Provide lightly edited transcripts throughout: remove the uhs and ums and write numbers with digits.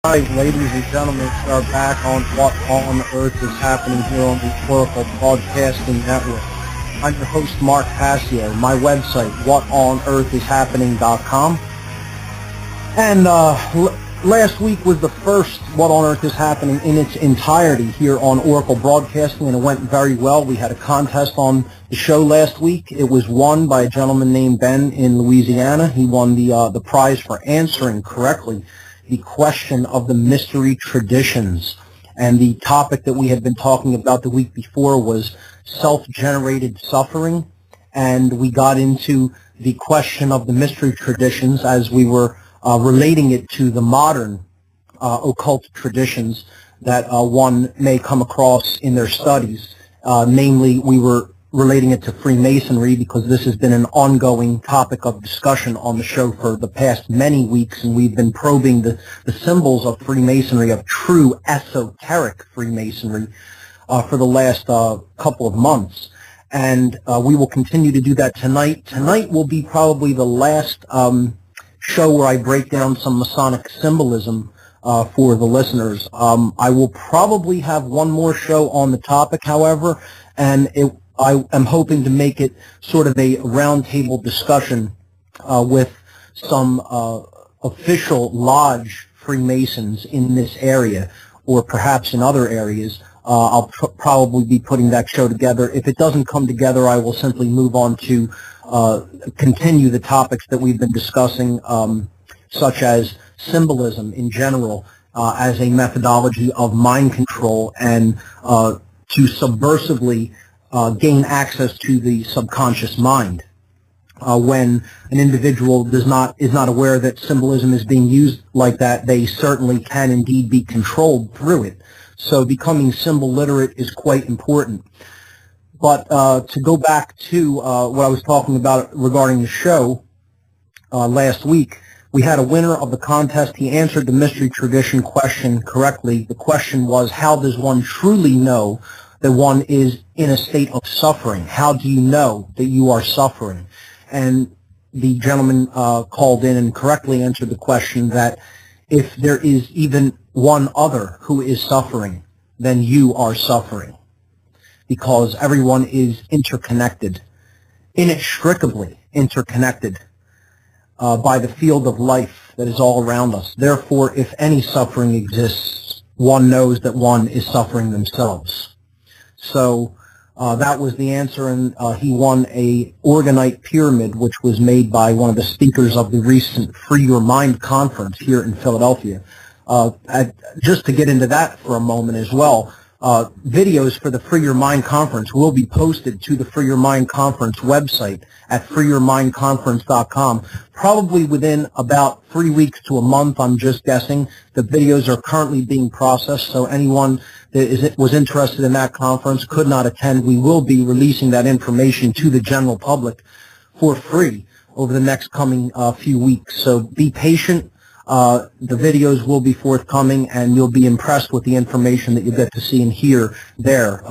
Right, ladies and gentlemen, we are back on What on Earth is Happening here on the Oracle Broadcasting Network. I'm your host, Mark Passio. My website, whatonearthishappening.com. And last week was the first What on Earth is Happening in its entirety here on Oracle Broadcasting, and it went very well. We had a contest on the show last week. It was won by a gentleman named Ben in Louisiana. He won the prize for answering correctly the question of the mystery traditions. And the topic that we had been talking about the week before was self-generated suffering. And we got into the question of the mystery traditions as we were relating it to the modern occult traditions that one may come across in their studies. Namely, we were relating it to Freemasonry because this has been an ongoing topic of discussion on the show for the past many weeks, and we've been probing the symbols of Freemasonry, of true esoteric Freemasonry, for the last couple of months. And we will continue to do that tonight. Tonight will be probably the last show where I break down some Masonic symbolism for the listeners. I will probably have one more show on the topic, however, and I am hoping to make it sort of a roundtable discussion with some official lodge Freemasons in this area, or perhaps in other areas. I'll probably be putting that show together. If it doesn't come together, I will simply move on to continue the topics that we've been discussing, such as symbolism in general as a methodology of mind control and to subversively gain access to the subconscious mind. When an individual is not aware that symbolism is being used like that, they certainly can indeed be controlled through it. So becoming symbol literate is quite important. But to go back to what I was talking about regarding the show last week, we had a winner of the contest. He answered the mystery tradition question correctly. The question was, how does one truly know that one is in a state of suffering? How do you know that you are suffering? And the gentleman called in and correctly answered the question that if there is even one other who is suffering, then you are suffering. Because everyone is interconnected, inextricably interconnected by the field of life that is all around us. Therefore, if any suffering exists, one knows that one is suffering themselves. So that was the answer, and he won a organite pyramid, which was made by one of the speakers of the recent Free Your Mind conference here in Philadelphia. Just to get into that for a moment as well, videos for the Free Your Mind conference will be posted to the Free Your Mind conference website at freeyourmindconference.com. Probably within about 3 weeks to a month, I'm just guessing. The videos are currently being processed, so anyone that was interested in that conference could not attend. We will be releasing that information to the general public for free over the next coming few weeks. So be patient. The videos will be forthcoming, and you'll be impressed with the information that you get to see and hear there.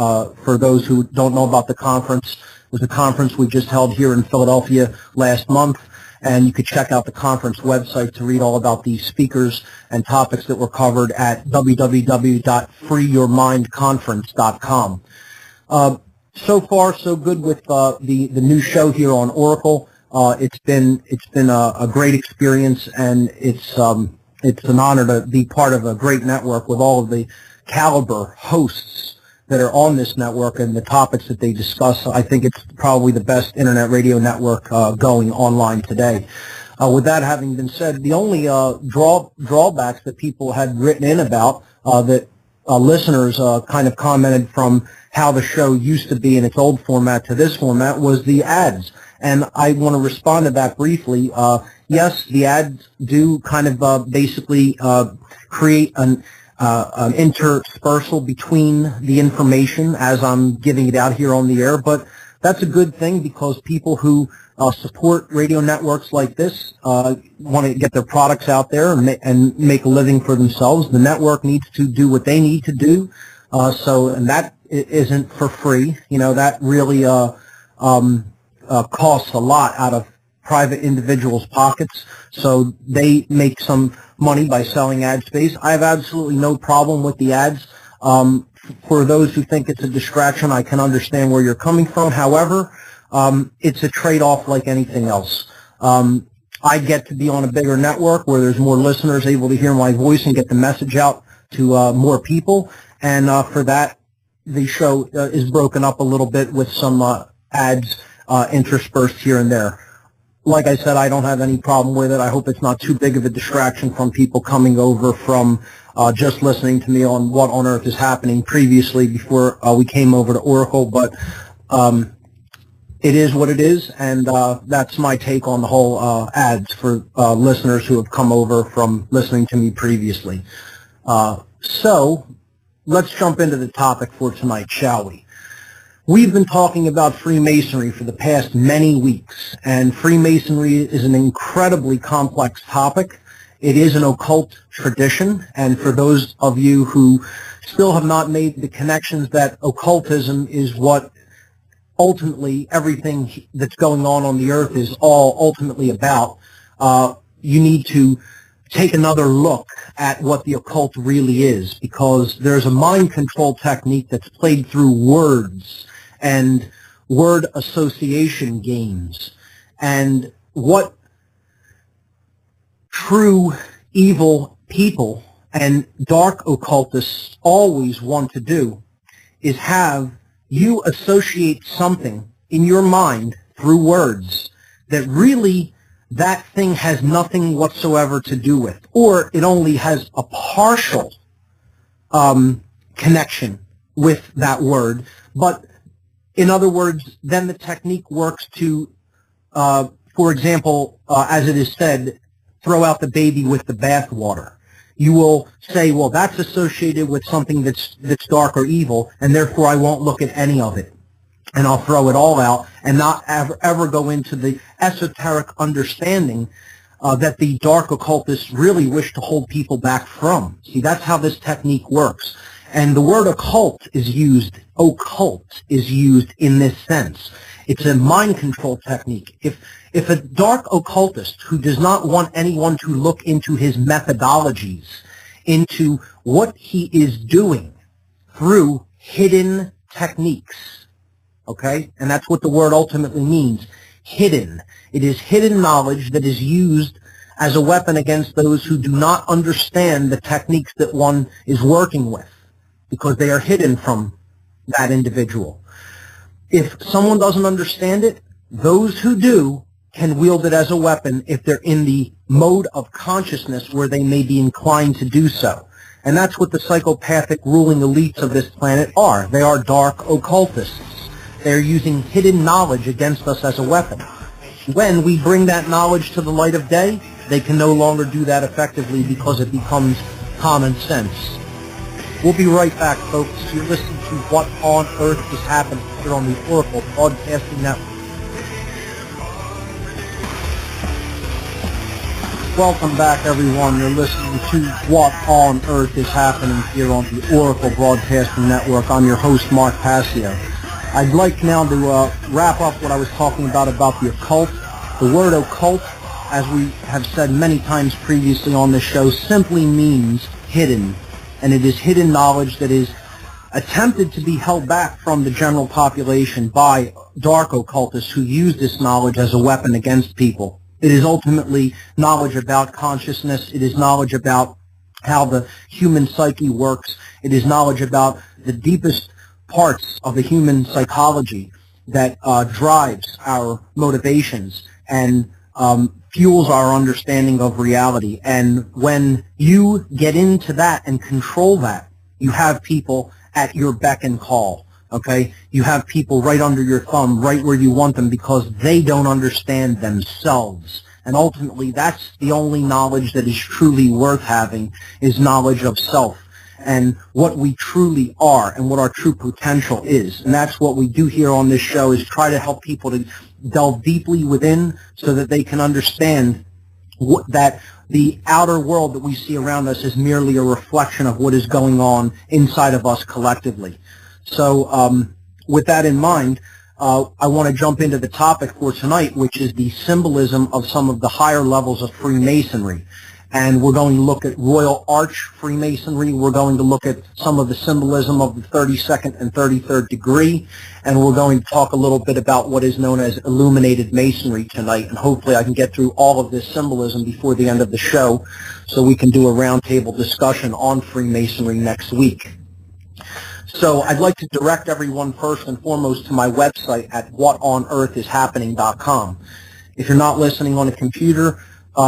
For those who don't know about the conference, it was a conference we just held here in Philadelphia last month, and you could check out the conference website to read all about the speakers and topics that were covered at www.freeyourmindconference.com. So far, so good with the new show here on Oracle. It's been a great experience, and it's an honor to be part of a great network with all of the caliber hosts that are on this network and the topics that they discuss. I think it's probably the best internet radio network going online today. With that having been said, the only drawbacks that people had written in about that listeners kind of commented from how the show used to be in its old format to this format was the ads. And I want to respond to that briefly. Yes, the ads do kind of basically create an interspersal between the information as I'm giving it out here on the air, but that's a good thing because people who support radio networks like this want to get their products out there and make a living for themselves. The network needs to do what they need to do, and that isn't for free. You know, that really costs a lot out of private individuals' pockets, so they make some money by selling ad space. I have absolutely no problem with the ads. For those who think it's a distraction, I can understand where you're coming from. However, it's a trade-off like anything else. I get to be on a bigger network where there's more listeners able to hear my voice and get the message out to more people, and for that, the show is broken up a little bit with some ads interspersed here and there. Like I said, I don't have any problem with it. I hope it's not too big of a distraction from people coming over from just listening to me on what on earth is happening previously before we came over to Oracle, but it is what it is, and that's my take on the whole ads for listeners who have come over from listening to me previously. So let's jump into the topic for tonight, shall we? We've been talking about Freemasonry for the past many weeks, and Freemasonry is an incredibly complex topic. It is an occult tradition, and for those of you who still have not made the connections that occultism is what ultimately everything that's going on the earth is all ultimately about, you need to take another look at what the occult really is, because there's a mind control technique that's played through words and word association games. And what true evil people and dark occultists always want to do is have you associate something in your mind through words that really that thing has nothing whatsoever to do with, or it only has a partial connection with that word. But in other words, then the technique works to, for example, as it is said, throw out the baby with the bathwater. You will say, well, that's associated with something that's dark or evil, and therefore I won't look at any of it. And I'll throw it all out and not ever go into the esoteric understanding that the dark occultists really wish to hold people back from. See, that's how this technique works. And the word occult is used in this sense. It's a mind control technique. If a dark occultist who does not want anyone to look into his methodologies, into what he is doing through hidden techniques, okay? And that's what the word ultimately means, hidden. It is hidden knowledge that is used as a weapon against those who do not understand the techniques that one is working with, because they are hidden from that individual. If someone doesn't understand it, those who do can wield it as a weapon if they're in the mode of consciousness where they may be inclined to do so. And that's what the psychopathic ruling elites of this planet are. They are dark occultists. They're using hidden knowledge against us as a weapon. When we bring that knowledge to the light of day, they can no longer do that effectively because it becomes common sense. We'll be right back, folks. You're listening to What on Earth is Happening here on the Oracle Broadcasting Network. Welcome back, everyone. You're listening to What on Earth is Happening here on the Oracle Broadcasting Network. I'm your host, Mark Passio. I'd like now to wrap up what I was talking about the occult. The word occult, as we have said many times previously on this show, simply means hidden. And it is hidden knowledge that is attempted to be held back from the general population by dark occultists who use this knowledge as a weapon against people. It is ultimately knowledge about consciousness. It is knowledge about how the human psyche works. It is knowledge about the deepest parts of the human psychology that drives our motivations and fuels our understanding of reality. And when you get into that and control that, you have people at your beck and call, okay? You have people right under your thumb, right where you want them, because they don't understand themselves. And ultimately, that's the only knowledge that is truly worth having, is knowledge of self and what we truly are and what our true potential is. And that's what we do here on this show, is try to help people to delve deeply within so that they can understand that the outer world that we see around us is merely a reflection of what is going on inside of us collectively. So with that in mind, I want to jump into the topic for tonight, which is the symbolism of some of the higher levels of Freemasonry. And we're going to look at Royal Arch Freemasonry. We're going to look at some of the symbolism of the 32nd and 33rd degree. And we're going to talk a little bit about what is known as Illuminated Masonry tonight. And hopefully I can get through all of this symbolism before the end of the show so we can do a roundtable discussion on Freemasonry next week. So I'd like to direct everyone first and foremost to my website at whatonearthishappening.com. If you're not listening on a computer,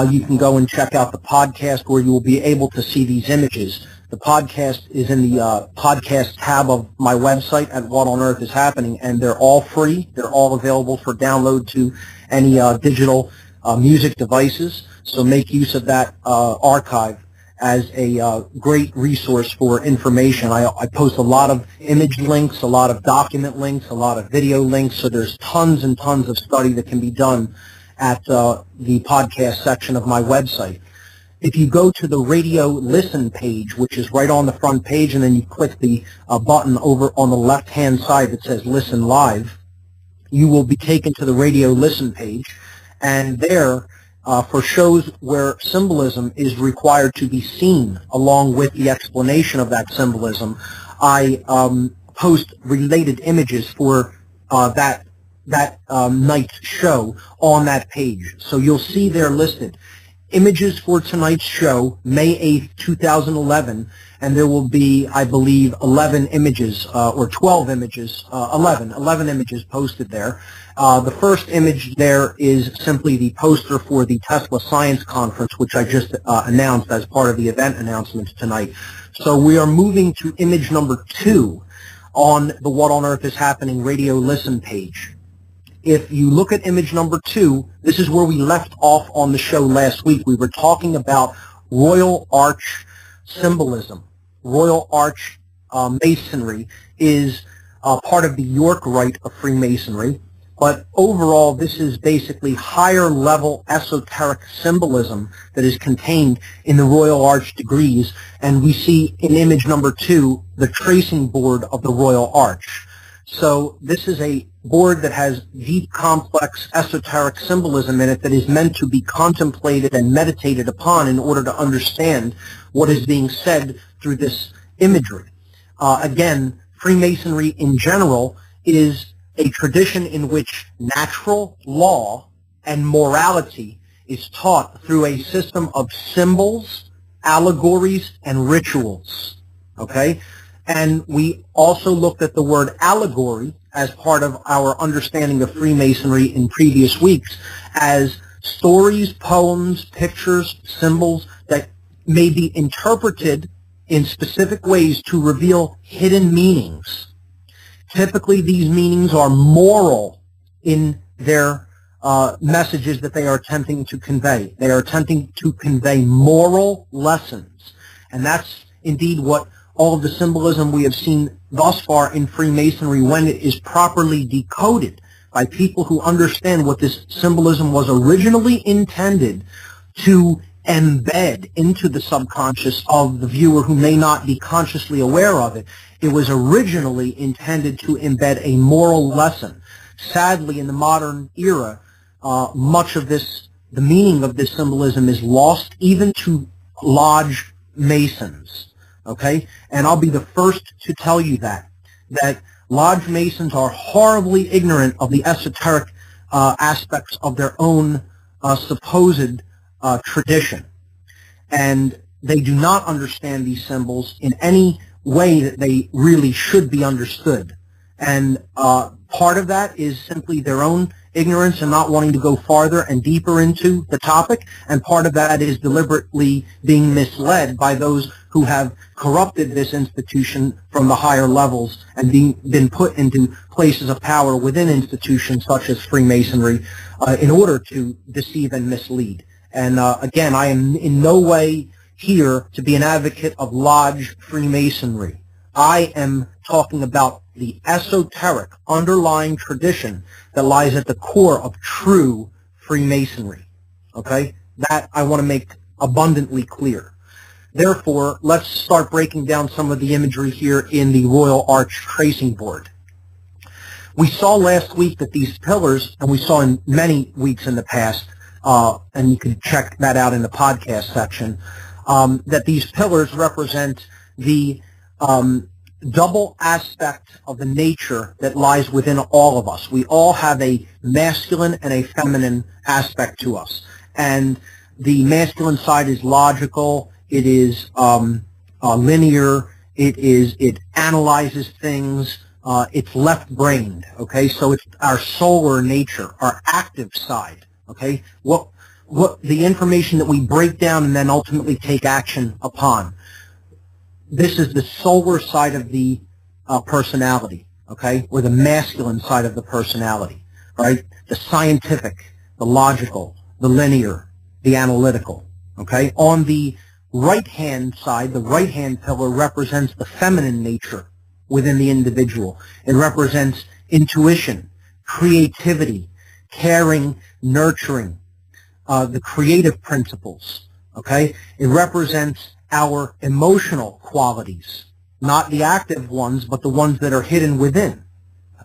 you can go and check out the podcast where you will be able to see these images. The podcast is in the podcast tab of my website at What on Earth is Happening, and they're all free. They're all available for download to any digital music devices. So make use of that archive as a great resource for information. I post a lot of image links, a lot of document links, a lot of video links, so there's tons and tons of study that can be done at the podcast section of my website. If you go to the radio listen page, which is right on the front page, and then you click the button over on the left-hand side that says Listen Live, you will be taken to the radio listen page, and there, for shows where symbolism is required to be seen along with the explanation of that symbolism, I post related images for that night's show on that page. So you'll see there listed images for tonight's show, May 8th, 2011, and there will be, I believe, 11 images, or 12 images, 11 images posted there. The first image there is simply the poster for the Tesla Science Conference, which I just announced as part of the event announcements tonight. So we are moving to image number 2 on the What on Earth is Happening radio listen page. If you look at image number 2, this is where we left off on the show last week. We were talking about Royal Arch symbolism. Royal Arch Masonry is part of the York Rite of Freemasonry, but overall this is basically higher level esoteric symbolism that is contained in the Royal Arch degrees, and we see in image number 2 the tracing board of the Royal Arch. So this is a board that has deep, complex, esoteric symbolism in it that is meant to be contemplated and meditated upon in order to understand what is being said through this imagery. Again, Freemasonry in general is a tradition in which natural law and morality is taught through a system of symbols, allegories, and rituals. Okay? And we also looked at the word allegory as part of our understanding of Freemasonry in previous weeks as stories, poems, pictures, symbols that may be interpreted in specific ways to reveal hidden meanings. Typically, these meanings are moral in their messages that they are attempting to convey. They are attempting to convey moral lessons. And that's indeed what all of the symbolism we have seen thus far in Freemasonry, when it is properly decoded by people who understand what this symbolism was originally intended to embed into the subconscious of the viewer who may not be consciously aware of it. It was originally intended to embed a moral lesson. Sadly, in the modern era, much of this, the meaning of this symbolism is lost even to lodge Masons. Okay? And I'll be the first to tell you that Lodge Masons are horribly ignorant of the esoteric aspects of their own supposed tradition. And they do not understand these symbols in any way that they really should be understood. And part of that is simply their own ignorance and not wanting to go farther and deeper into the topic, and part of that is deliberately being misled by those who have corrupted this institution from the higher levels and been put into places of power within institutions such as Freemasonry in order to deceive and mislead. And again, I am in no way here to be an advocate of Lodge Freemasonry. I am talking about the esoteric underlying tradition that lies at the core of true Freemasonry. Okay? That I want to make abundantly clear. Therefore, let's start breaking down some of the imagery here in the Royal Arch tracing board. We saw last week that these pillars, and we saw in many weeks in the past, and you can check that out in the podcast section, that these pillars represent the double aspect of the nature that lies within all of us. We all have a masculine and a feminine aspect to us. And the masculine side is logical, it is linear, it analyzes things, it's left-brained, okay? So it's our solar nature, our active side, okay? What the information that we break down and then ultimately take action upon. This is the solar side of the personality, okay, or the masculine side of the personality, right? The scientific, the logical, the linear, the analytical, okay? On the right-hand side, the right-hand pillar represents the feminine nature within the individual. It represents intuition, creativity, caring, nurturing, the creative principles, okay? It represents our emotional qualities, not the active ones, but the ones that are hidden within,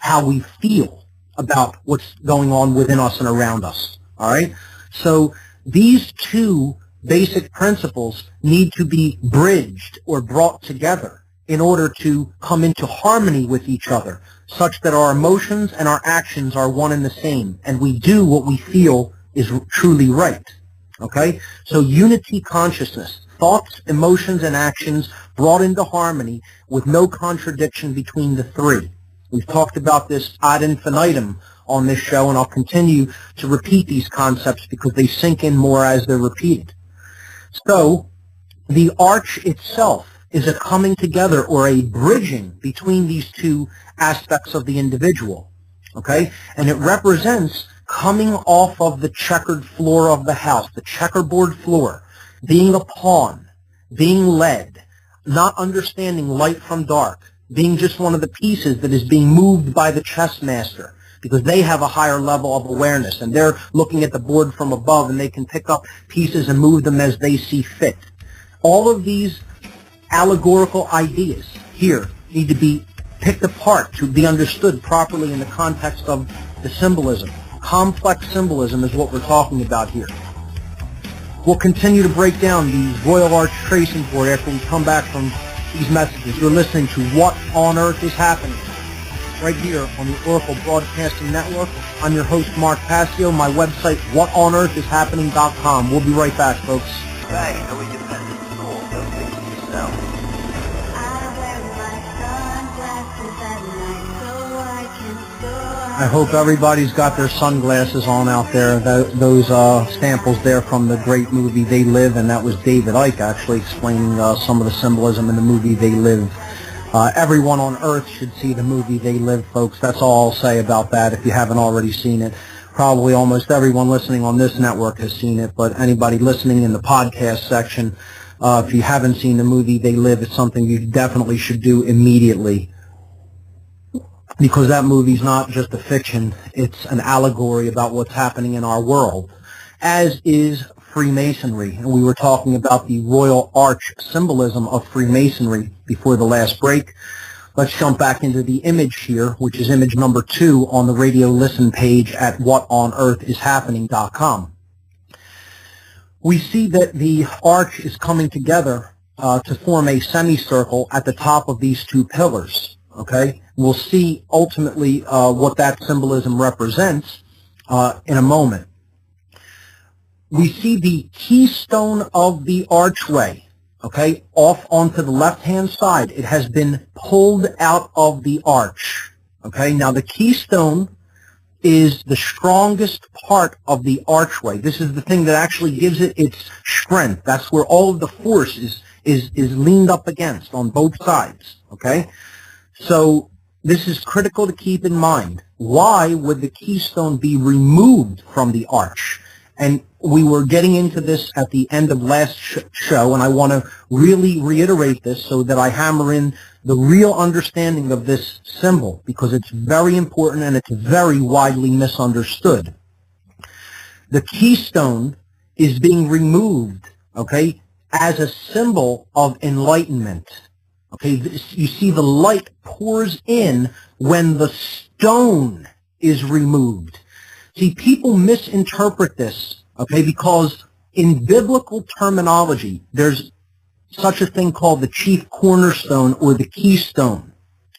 how we feel about what's going on within us and around us, all right? So these two basic principles need to be bridged or brought together in order to come into harmony with each other, such that our emotions and our actions are one and the same, and we do what we feel is truly right, okay? So unity consciousness, thoughts, emotions, and actions brought into harmony with no contradiction between the three. We've talked about this ad infinitum on this show, and I'll continue to repeat these concepts because they sink in more as they're repeated. So the arch itself is a coming together or a bridging between these two aspects of the individual, okay? And it represents coming off of the checkered floor of the house, the checkerboard floor, being a pawn, being led, not understanding light from dark, being just one of the pieces that is being moved by the chess master because they have a higher level of awareness and they're looking at the board from above and they can pick up pieces and move them as they see fit. All of these allegorical ideas here need to be picked apart to be understood properly in the context of the symbolism. Complex symbolism is what we're talking about here. We'll continue to break down the Royal Arch Tracing Board after we come back from these messages. You're listening to What on Earth is Happening right here on the Oracle Broadcasting Network. I'm your host, Mark Passio. My website, whatonearthishappening.com. We'll be right back, folks. Right, are we dependent on all? Don't think of yourself. I hope everybody's got their sunglasses on out there. Those samples there from the great movie They Live, and that was David Icke actually explaining some of the symbolism in the movie They Live. Everyone on Earth should see the movie They Live, folks. That's all I'll say about that if you haven't already seen it. Probably almost everyone listening on this network has seen it, but anybody listening in the podcast section, if you haven't seen the movie They Live, it's something you definitely should do immediately. Because that movie's not just a fiction, it's an allegory about what's happening in our world, as is Freemasonry. And we were talking about the Royal Arch symbolism of Freemasonry before the last break. Let's jump back into the image here, which is image number 2 on the radio listen page at whatonearthishappening.com. We see that the arch is coming together to form a semicircle at the top of these two pillars. Okay, we'll see ultimately what that symbolism represents in a moment. We see the keystone of the archway, okay, off onto the left-hand side. It has been pulled out of the arch, okay. Now the keystone is the strongest part of the archway. This is the thing that actually gives it its strength. That's where all of the force is leaned up against on both sides, okay. So this is critical to keep in mind. Why would the keystone be removed from the arch? And we were getting into this at the end of last show, and I want to really reiterate this so that I hammer in the real understanding of this symbol, because it's very important and it's very widely misunderstood. The keystone is being removed, okay, as a symbol of enlightenment. Okay, you see the light pours in when the stone is removed. See, people misinterpret this, okay, because in biblical terminology, there's such a thing called the chief cornerstone or the keystone,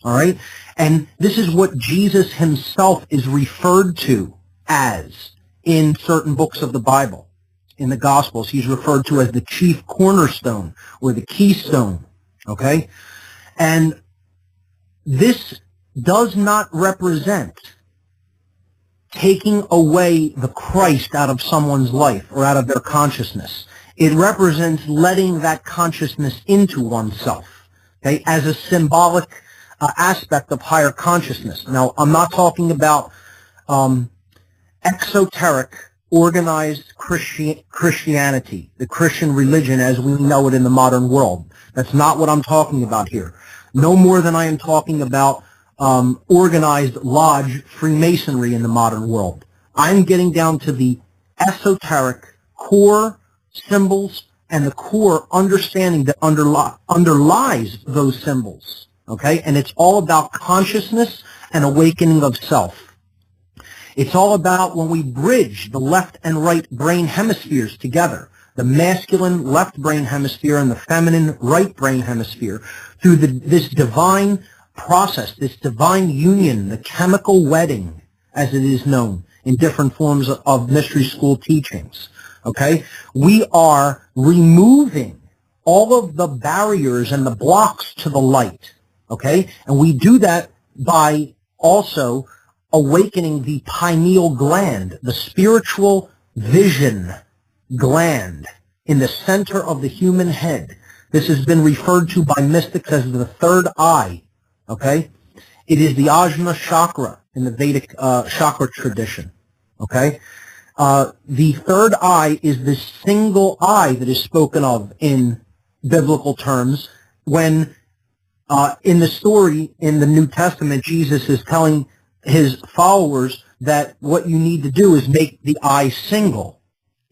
all right? And this is what Jesus himself is referred to as in certain books of the Bible. In the Gospels, he's referred to as the chief cornerstone or the keystone, okay? And this does not represent taking away the Christ out of someone's life or out of their consciousness. It represents letting that consciousness into oneself, okay, as a symbolic aspect of higher consciousness. Now, I'm not talking about exoteric, organized Christianity, the Christian religion as we know it in the modern world. That's not what I'm talking about here. No more than I am talking about organized lodge Freemasonry in the modern world. I'm getting down to the esoteric core symbols and the core understanding that underlies those symbols, okay? And it's all about consciousness and awakening of self. It's all about when we bridge the left and right brain hemispheres together, the masculine left brain hemisphere and the feminine right brain hemisphere, through this divine process, this divine union, the chemical wedding, as it is known in different forms of mystery school teachings. Okay? We are removing all of the barriers and the blocks to the light. Okay? And we do that by also awakening the pineal gland, the spiritual vision gland in the center of the human head. This has been referred to by mystics as the third eye. Okay? It is the Ajna chakra in the Vedic chakra tradition. Okay? The third eye is the single eye that is spoken of in biblical terms when in the story in the New Testament, Jesus is telling his followers that what you need to do is make the eye single.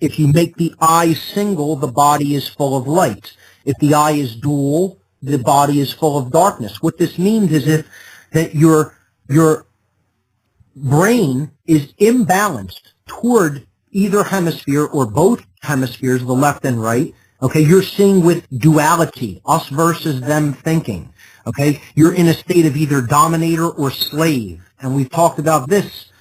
If you make the eye single, the body is full of light. If the eye is dual, the body is full of darkness. What this means is that your brain is imbalanced toward either hemisphere or both hemispheres, the left and right. Okay, you're seeing with duality, us versus them thinking. Okay, you're in a state of either dominator or slave. And we've talked about this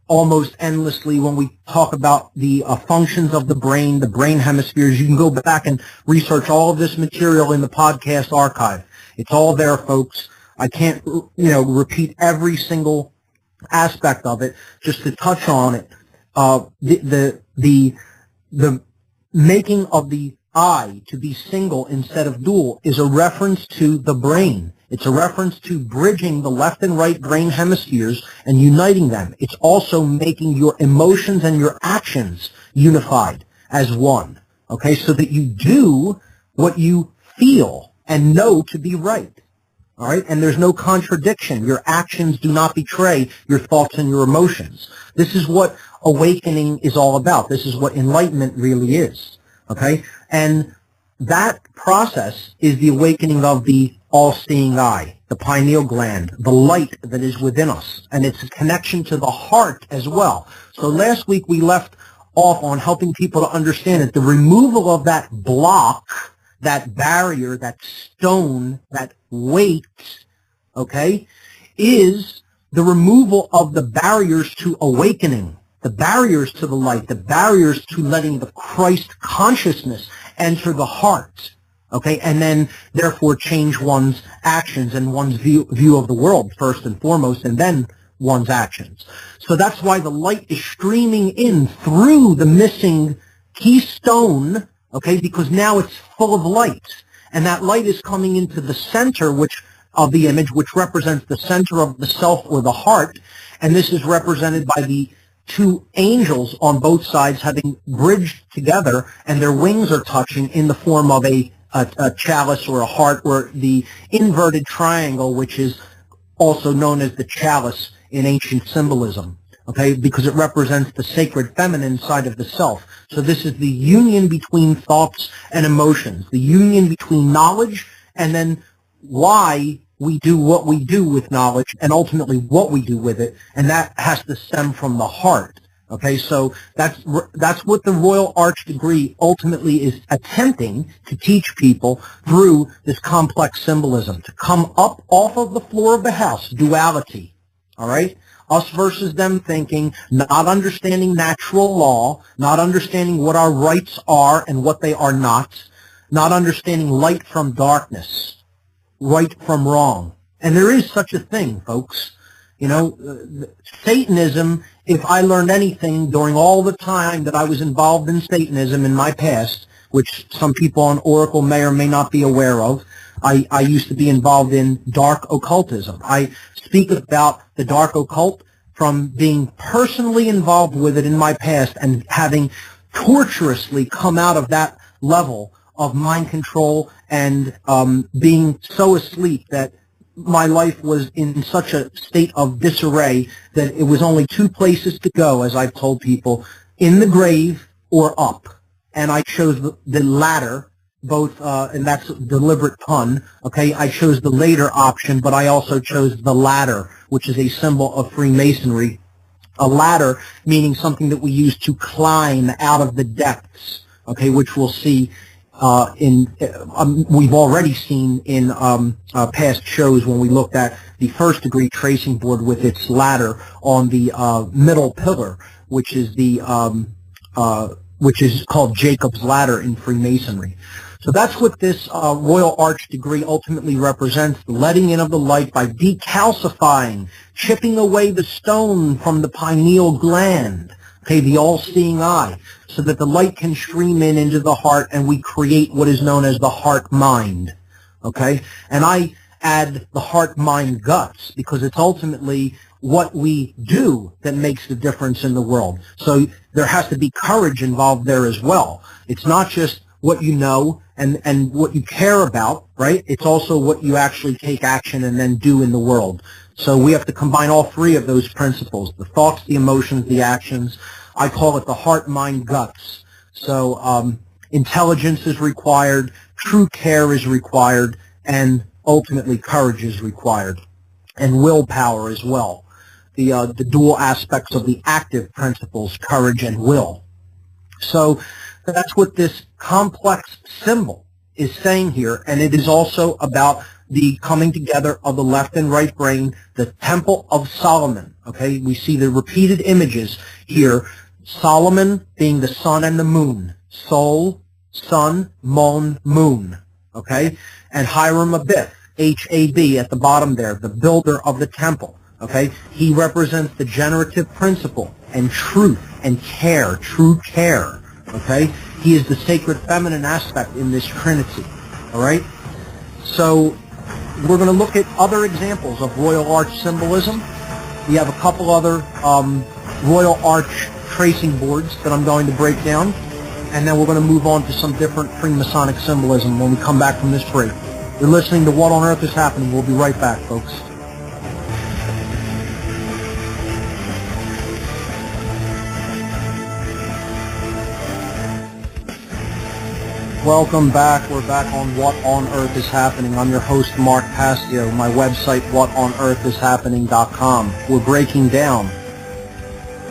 almost endlessly when we talk about the functions of the brain hemispheres. You can go back and research all of this material in the podcast archive. It's all there, folks. I can't, repeat every single aspect of it. Just to touch on it, the making of the eye to be single instead of dual is a reference to the brain. It's a reference to bridging the left and right brain hemispheres and uniting them. It's also making your emotions and your actions unified as one, okay, so that you do what you feel and know to be right, all right? And there's no contradiction. Your actions do not betray your thoughts and your emotions. This is what awakening is all about. This is what enlightenment really is, okay? And that process is the awakening of the all-seeing eye, the pineal gland, the light that is within us, and it's a connection to the heart as well. So last week we left off on helping people to understand that the removal of that block, that barrier, that stone, that weight, okay, is the removal of the barriers to awakening, the barriers to the light, the barriers to letting the Christ consciousness enter the heart. Okay, and then therefore change one's actions and one's view of the world first and foremost, and then one's actions. So that's why the light is streaming in through the missing keystone, okay, because now it's full of light. And that light is coming into the center of the image, which represents the center of the self or the heart, and this is represented by the two angels on both sides having bridged together, and their wings are touching in the form of a chalice or a heart, or the inverted triangle, which is also known as the chalice in ancient symbolism, okay, because it represents the sacred feminine side of the self. So this is the union between thoughts and emotions, the union between knowledge, and then why we do what we do with knowledge and ultimately what we do with it, and that has to stem from the heart. Okay, so that's what the Royal Arch degree ultimately is attempting to teach people through this complex symbolism, to come up off of the floor of the house, duality, all right? Us versus them thinking, not understanding natural law, not understanding what our rights are and what they are not understanding light from darkness, right from wrong. And there is such a thing, folks. You know, Satanism, if I learned anything during all the time that I was involved in Satanism in my past, which some people on Oracle may or may not be aware of, I used to be involved in dark occultism. I speak about the dark occult from being personally involved with it in my past and having torturously come out of that level of mind control and being so asleep that my life was in such a state of disarray that it was only two places to go, as I've told people, in the grave or up. And I chose the latter, both, and that's a deliberate pun, okay? I chose the later option, but I also chose the ladder, which is a symbol of Freemasonry. A ladder meaning something that we use to climb out of the depths, okay, which we'll see we've already seen in past shows when we looked at the first degree tracing board with its ladder on the middle pillar, which is called Jacob's ladder in Freemasonry. So that's what this Royal Arch degree ultimately represents, the letting in of the light by decalcifying, chipping away the stone from the pineal gland, okay, the all-seeing eye, so that the light can stream in into the heart and we create what is known as the heart-mind, okay? And I add the heart-mind-guts because it's ultimately what we do that makes the difference in the world. So there has to be courage involved there as well. It's not just what you know and what you care about, right? It's also what you actually take action and then do in the world. So we have to combine all three of those principles, the thoughts, the emotions, the actions. I call it the heart, mind, guts. So intelligence is required, true care is required, and ultimately courage is required, and willpower as well. The dual aspects of the active principles, courage and will. So that's what this complex symbol is saying here, and it is also about the coming together of the left and right brain, the Temple of Solomon. Okay, we see the repeated images here. Solomon being the sun and the moon. Sol, sun, mon, moon. Okay, and Hiram Abiff, H-A-B at the bottom there, the builder of the temple. Okay, he represents the generative principle and truth and care, true care. Okay, he is the sacred feminine aspect in this trinity. All right, so we're going to look at other examples of Royal Arch symbolism. We have a couple other Royal Arch tracing boards that I'm going to break down, and then we're going to move on to some different Freemasonic symbolism when we come back from this break. You're listening to What on Earth is Happening. We'll be right back, folks. Welcome back. We're back on What on Earth is Happening. I'm your host, Mark Passio. My website, whatonearthishappening.com. We're breaking down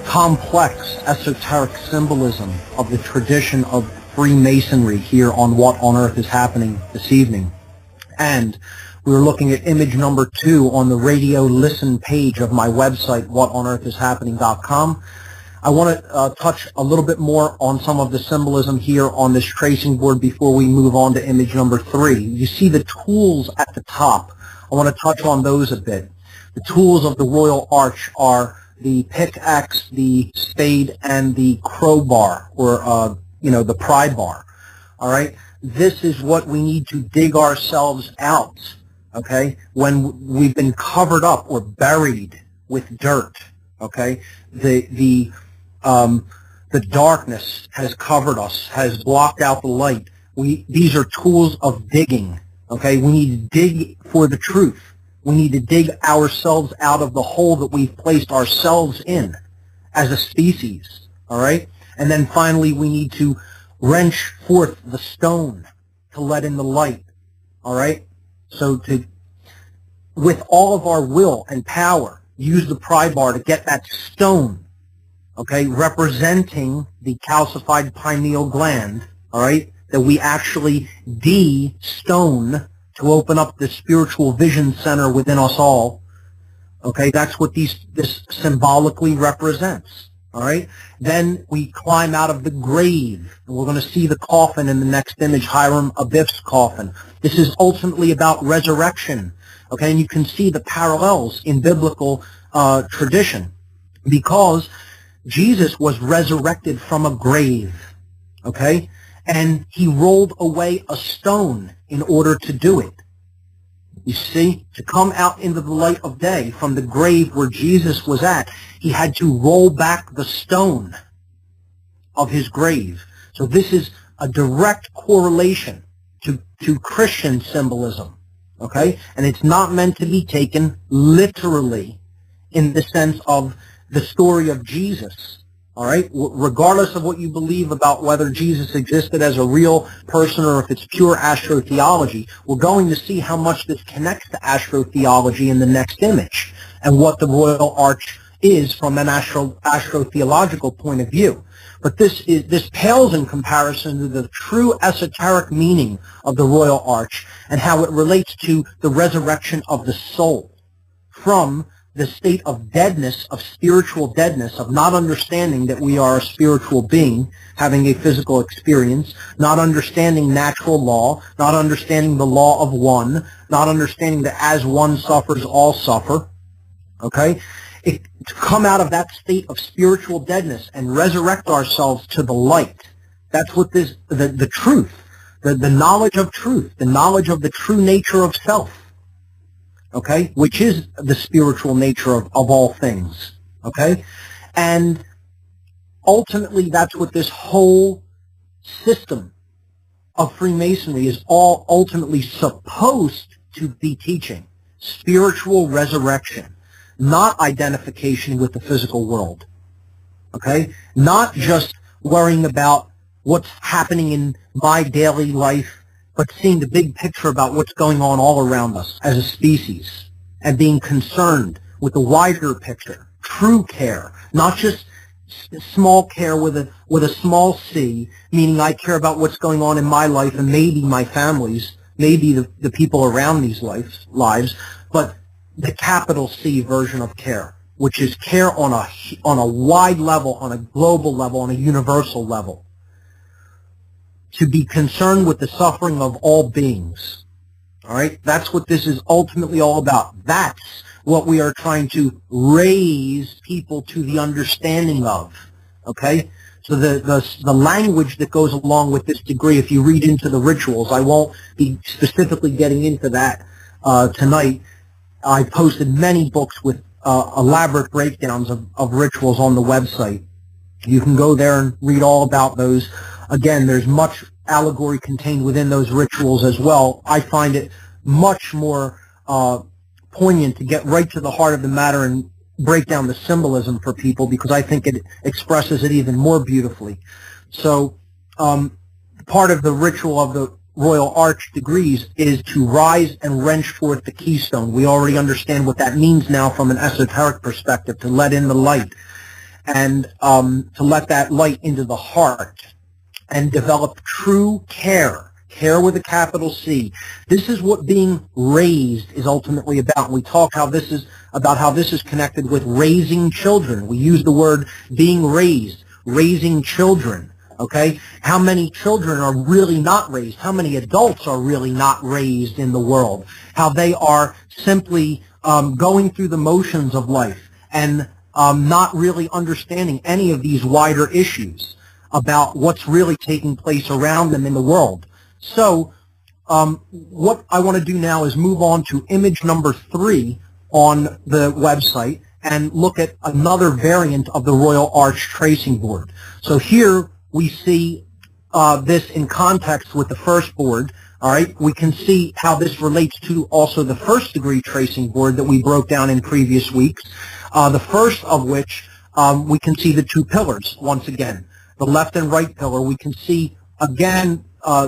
complex esoteric symbolism of the tradition of Freemasonry here on What on Earth is Happening this evening. And we were looking at image number 2 on the radio listen page of my website, whatonearthishappening.com. I want to touch a little bit more on some of the symbolism here on this tracing board before we move on to image number 3. You see the tools at the top. I want to touch on those a bit. The tools of the Royal Arch are the pickaxe, the spade, and the crowbar, or the pry bar. All right, this is what we need to dig ourselves out. Okay, when we've been covered up or buried with dirt. Okay, the darkness has covered us, has blocked out the light. These are tools of digging. Okay, we need to dig for the truth. We need to dig ourselves out of the hole that we've placed ourselves in as a species, all right? And then finally, we need to wrench forth the stone to let in the light, all right? So with all of our will and power, use the pry bar to get that stone, okay, representing the calcified pineal gland, all right, that we actually de-stone to open up the spiritual vision center within us all. Okay, that's what this symbolically represents. All right, then we climb out of the grave, and we're going to see the coffin in the next image, Hiram Abiff's coffin. This is ultimately about resurrection. Okay, and you can see the parallels in biblical tradition, because Jesus was resurrected from a grave. Okay, and he rolled away a stone in order to do it. You see, to come out into the light of day from the grave where Jesus was at, he had to roll back the stone of his grave. So this is a direct correlation to Christian symbolism, okay? And it's not meant to be taken literally in the sense of the story of Jesus. All right, regardless of what you believe about whether Jesus existed as a real person or if it's pure astrotheology, we're going to see how much this connects to astrotheology in the next image and what the Royal Arch is from an astrotheological point of view. But this pales in comparison to the true esoteric meaning of the Royal Arch and how it relates to the resurrection of the soul from the state of deadness, of spiritual deadness, of not understanding that we are a spiritual being having a physical experience, not understanding natural law, not understanding the law of one, not understanding that as one suffers, all suffer. Okay? To come out of that state of spiritual deadness and resurrect ourselves to the light. That's what the truth, the knowledge of truth, the knowledge of the true nature of self. Okay, which is the spiritual nature of all things, okay? And ultimately, that's what this whole system of Freemasonry is all ultimately supposed to be teaching. Spiritual resurrection, not identification with the physical world, okay? Not just worrying about what's happening in my daily life, but seeing the big picture about what's going on all around us as a species and being concerned with the wider picture, true care, not just small care with a small c, meaning I care about what's going on in my life and maybe my family's, maybe the people around these lives, but the capital C version of care, which is care on a wide level, on a global level, on a universal level. To be concerned with the suffering of all beings. All right? That's what this is ultimately all about. That's what we are trying to raise people to the understanding of. Okay? So the language that goes along with this degree, if you read into the rituals, I won't be specifically getting into that tonight. I posted many books with elaborate breakdowns of rituals on the website. You can go there and read all about those. Again, there's much allegory contained within those rituals as well. I find it much more poignant to get right to the heart of the matter and break down the symbolism for people because I think it expresses it even more beautifully. So part of the ritual of the Royal Arch degrees is to rise and wrench forth the keystone. We already understand what that means now from an esoteric perspective, to let in the light and to let that light into the heart and develop true care, care with a capital C. This is what being raised is ultimately about. We talk how this is connected with raising children. We use the word being raised, raising children. Okay? How many children are really not raised? How many adults are really not raised in the world? How they are simply going through the motions of life and not really understanding any of these wider issues about what's really taking place around them in the world. So what I want to do now is move on to image number 3 on the website and look at another variant of the Royal Arch tracing board. So here we see this in context with the first board. All right, we can see how this relates to also the first degree tracing board that we broke down in previous weeks. The first of which we can see the 2 pillars once again. The left and right pillar, we can see again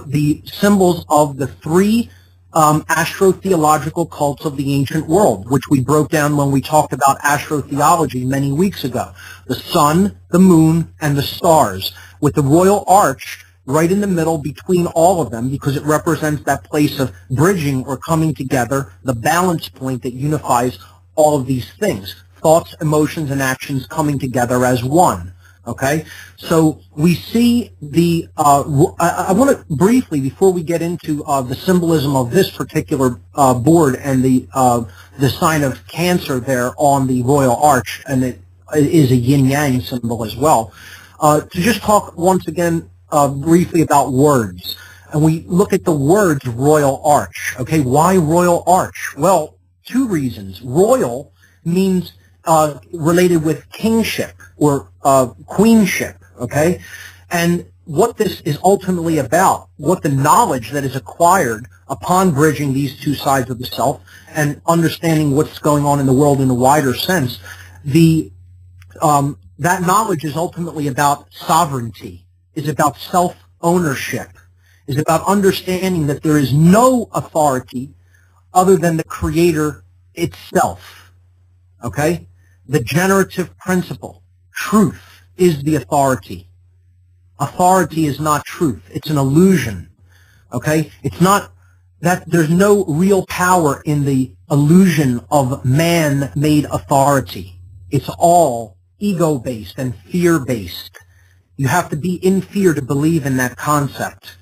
the symbols of the 3 astrotheological cults of the ancient world, which we broke down when we talked about astrotheology many weeks ago. The sun, the moon, and the stars, with the royal arch right in the middle between all of them, because it represents that place of bridging or coming together, the balance point that unifies all of these things. Thoughts, emotions, and actions coming together as one. Okay? So we see the, I want to briefly, before we get into the symbolism of this particular board and the sign of Cancer there on the royal arch, and it is a yin-yang symbol as well, to just talk once again briefly about words. And we look at the words royal arch. Okay, why royal arch? Well, two reasons. Royal means related with kingship or queenship, okay? And what this is ultimately about, what the knowledge that is acquired upon bridging these two sides of the self and understanding what's going on in the world in a wider sense, that knowledge is ultimately about sovereignty, is about self-ownership, is about understanding that there is no authority other than the Creator itself, okay? The generative principle, truth, is the authority. Authority is not truth. It's an illusion, okay? It's not that there's no real power in the illusion of man-made authority. It's all ego-based and fear-based. You have to be in fear to believe in that concept,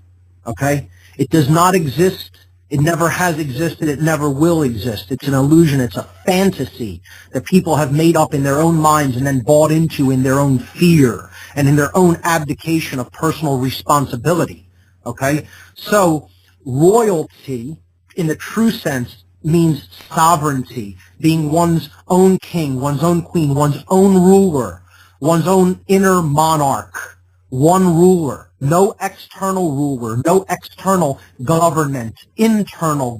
okay? It does not exist. It never has existed. It never will exist. It's an illusion. It's a fantasy that people have made up in their own minds and then bought into in their own fear and in their own abdication of personal responsibility, okay? So royalty, in the true sense, means sovereignty, being one's own king, one's own queen, one's own ruler, one's own inner monarch, one ruler, no external ruler, no external government, internal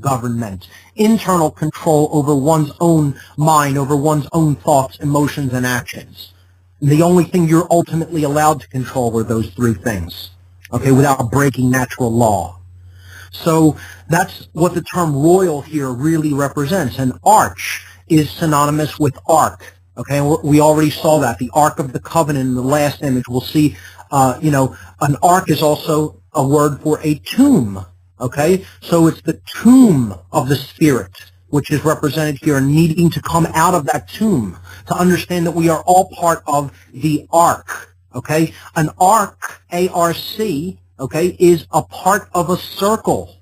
control over one's own mind, over one's own thoughts, emotions, and actions. And the only thing you're ultimately allowed to control are those three things, okay, without breaking natural law. So that's what the term royal here really represents. And arch is synonymous with ark. Okay, we already saw that. The Ark of the Covenant in the last image. We'll see, an ark is also a word for a tomb. Okay, so it's the tomb of the Spirit, which is represented here, needing to come out of that tomb to understand that we are all part of the ark. Okay, an ark, A-R-C, okay, is a part of a circle.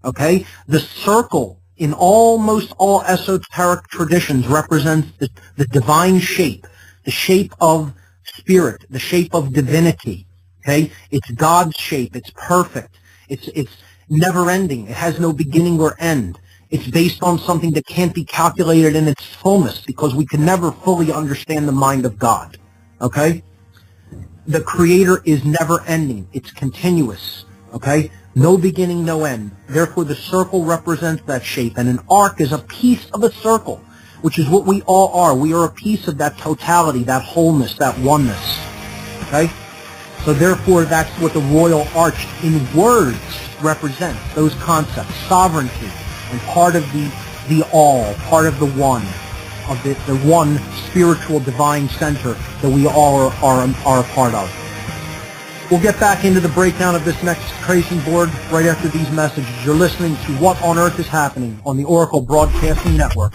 Okay, the circle in almost all esoteric traditions represents the divine shape, the shape of spirit, the shape of divinity. Okay, it's God's shape. It's perfect. It's never-ending. It has no beginning or end. It's based on something that can't be calculated in its fullness because we can never fully understand the mind of God. Okay, the Creator is never-ending. It's continuous. Okay, no beginning, no end. Therefore, the circle represents that shape, and an ark is a piece of a circle, which is what we all are. We are a piece of that totality, that wholeness, that oneness. Okay? So therefore, that's what the royal arch in words represents, those concepts, sovereignty, and part of the all, part of the one, of the one spiritual divine center that we all are a part of. We'll get back into the breakdown of this next tracing board right after these messages. You're listening to What on Earth is Happening on the Oracle Broadcasting Network.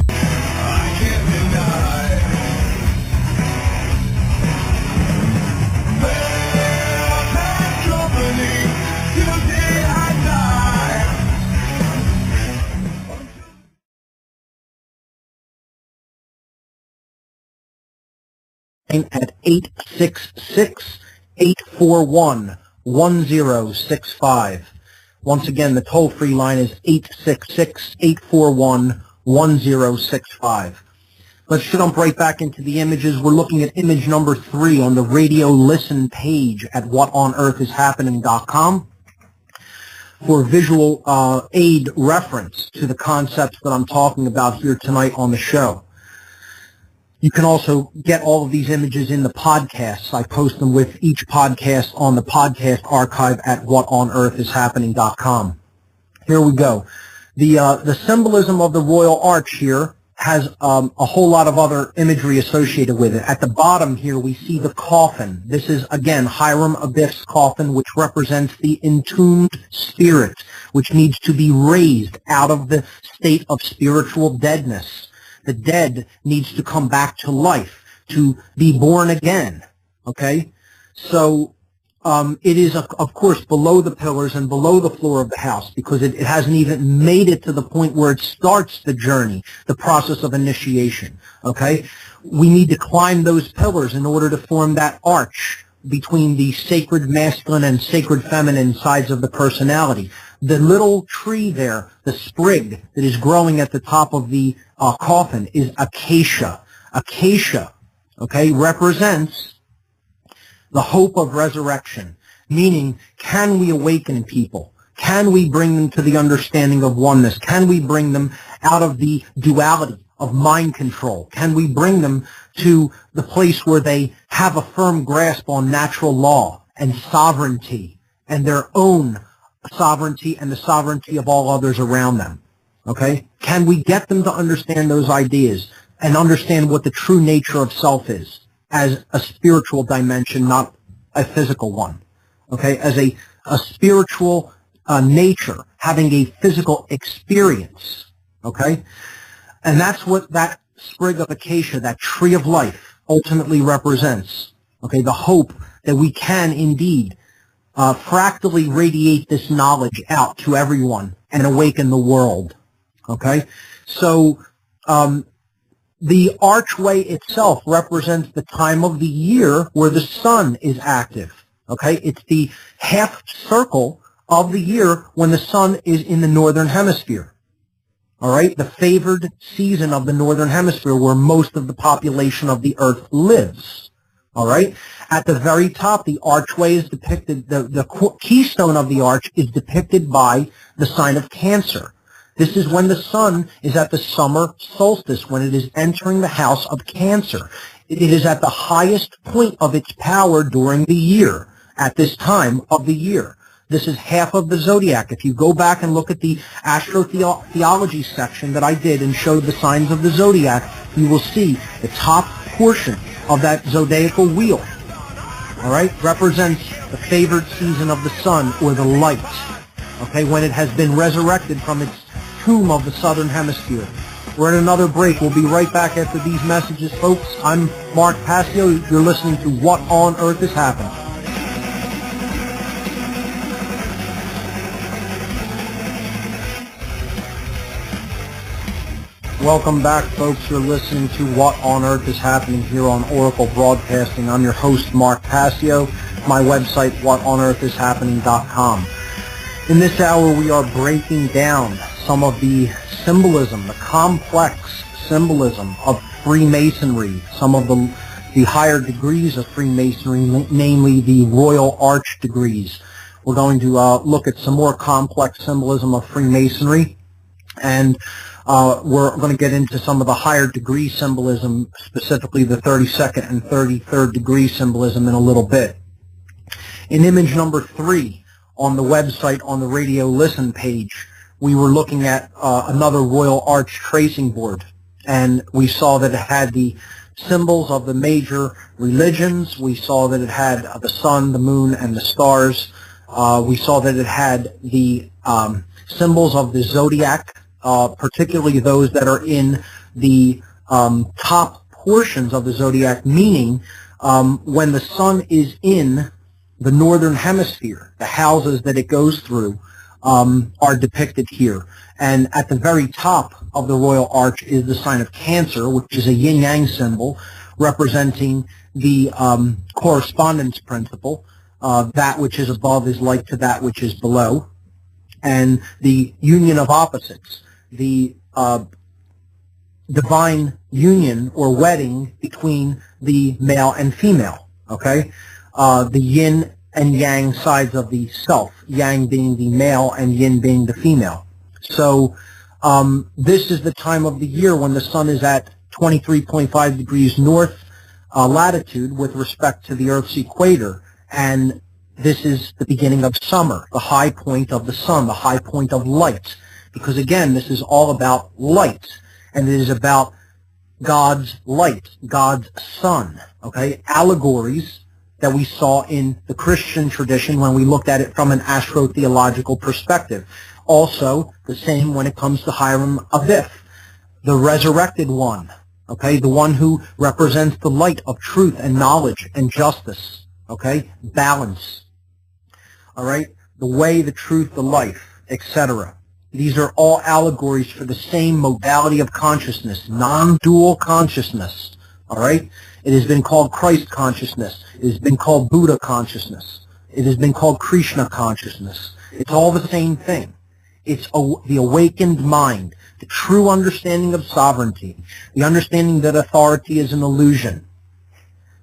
At 866-841-1065. Once again, the toll-free line is 866-841-1065. Let's jump right back into the images. We're looking at image number 3 on the radio listen page at whatonearthishappening.com for visual aid reference to the concepts that I'm talking about here tonight on the show. You can also get all of these images in the podcasts. I post them with each podcast on the podcast archive at whatonearthishappening.com. Here we go. The symbolism of the royal arch here has a whole lot of other imagery associated with it. At the bottom here, we see the coffin. This is, again, Hiram Abiff's coffin, which represents the entombed spirit, which needs to be raised out of the state of spiritual deadness. The dead needs to come back to life, to be born again. Okay? So it is, of course, below the pillars and below the floor of the house, because it hasn't even made it to the point where it starts the journey, the process of initiation. Okay? We need to climb those pillars in order to form that arch between the sacred masculine and sacred feminine sides of the personality. The little tree there, the sprig that is growing at the top of the coffin, is acacia. Acacia, okay, represents the hope of resurrection, meaning, can we awaken people? Can we bring them to the understanding of oneness? Can we bring them out of the duality of mind control? Can we bring them to the place where they have a firm grasp on natural law and sovereignty and their own sovereignty and the sovereignty of all others around them? Okay? Can we get them to understand those ideas and understand what the true nature of self is as a spiritual dimension, not a physical one? Okay? As a spiritual nature having a physical experience. Okay? And that's what that sprig of acacia, that tree of life, ultimately represents. Okay? The hope that we can indeed fractally radiate this knowledge out to everyone and awaken the world. Okay? So the archway itself represents the time of the year where the sun is active. Okay? It's the half circle of the year when the sun is in the northern hemisphere. All right? The favored season of the northern hemisphere where most of the population of the earth lives. All right? At the very top, the archway is depicted, the keystone of the arch is depicted by the sign of Cancer. This is when the sun is at the summer solstice, when it is entering the house of Cancer. It is at the highest point of its power during the year, at this time of the year. This is half of the zodiac. If you go back and look at the astrotheology section that I did and showed the signs of the zodiac, you will see the top portion of that zodiacal wheel, all right, represents the favored season of the sun, or the light, okay, when it has been resurrected from its tomb of the southern hemisphere. We're in another break. We'll be right back after these messages, folks. I'm Mark Passio. You're listening to What on Earth is Happening. Welcome back, folks. You're listening to What on Earth is Happening here on Oracle Broadcasting. I'm your host, Mark Passio. My website, whatonearthishappening.com. In this hour, we are breaking down some of the symbolism, the complex symbolism of Freemasonry, some of the higher degrees of Freemasonry, namely the Royal Arch degrees. We're going to look at some more complex symbolism of Freemasonry, and we're going to get into some of the higher degree symbolism, specifically the 32nd and 33rd degree symbolism, in a little bit. In image number 3 on the website, on the radio listen page, we were looking at another Royal Arch tracing board, and we saw that it had the symbols of the major religions. We saw that it had the sun, the moon, and the stars. We saw that it had the symbols of the zodiac, particularly those that are in the top portions of the zodiac, meaning when the sun is in the northern hemisphere, the houses that it goes through are depicted here. And at the very top of the Royal Arch is the sign of Cancer, which is a yin-yang symbol representing the correspondence principle. That which is above is like to that which is below. And the union of opposites, the divine union or wedding between the male and female, okay? The yin and yang sides of the self, yang being the male and yin being the female. So this is the time of the year when the sun is at 23.5 degrees north latitude with respect to the Earth's equator, and this is the beginning of summer, the high point of the sun, the high point of light. because again, this is all about light, and it is about God's light, God's sun, okay? Allegories that we saw in the Christian tradition when we looked at it from an astro-theological perspective. Also, the same when it comes to Hiram Aviv, the resurrected one, okay? The one who represents the light of truth and knowledge and justice, okay? Balance, all right? The way, the truth, the life, etc. These are all allegories for the same modality of consciousness, non-dual consciousness, all right? It has been called Christ consciousness. It has been called Buddha consciousness. It has been called Krishna consciousness. It's all the same thing. It's the awakened mind, the true understanding of sovereignty, the understanding that authority is an illusion,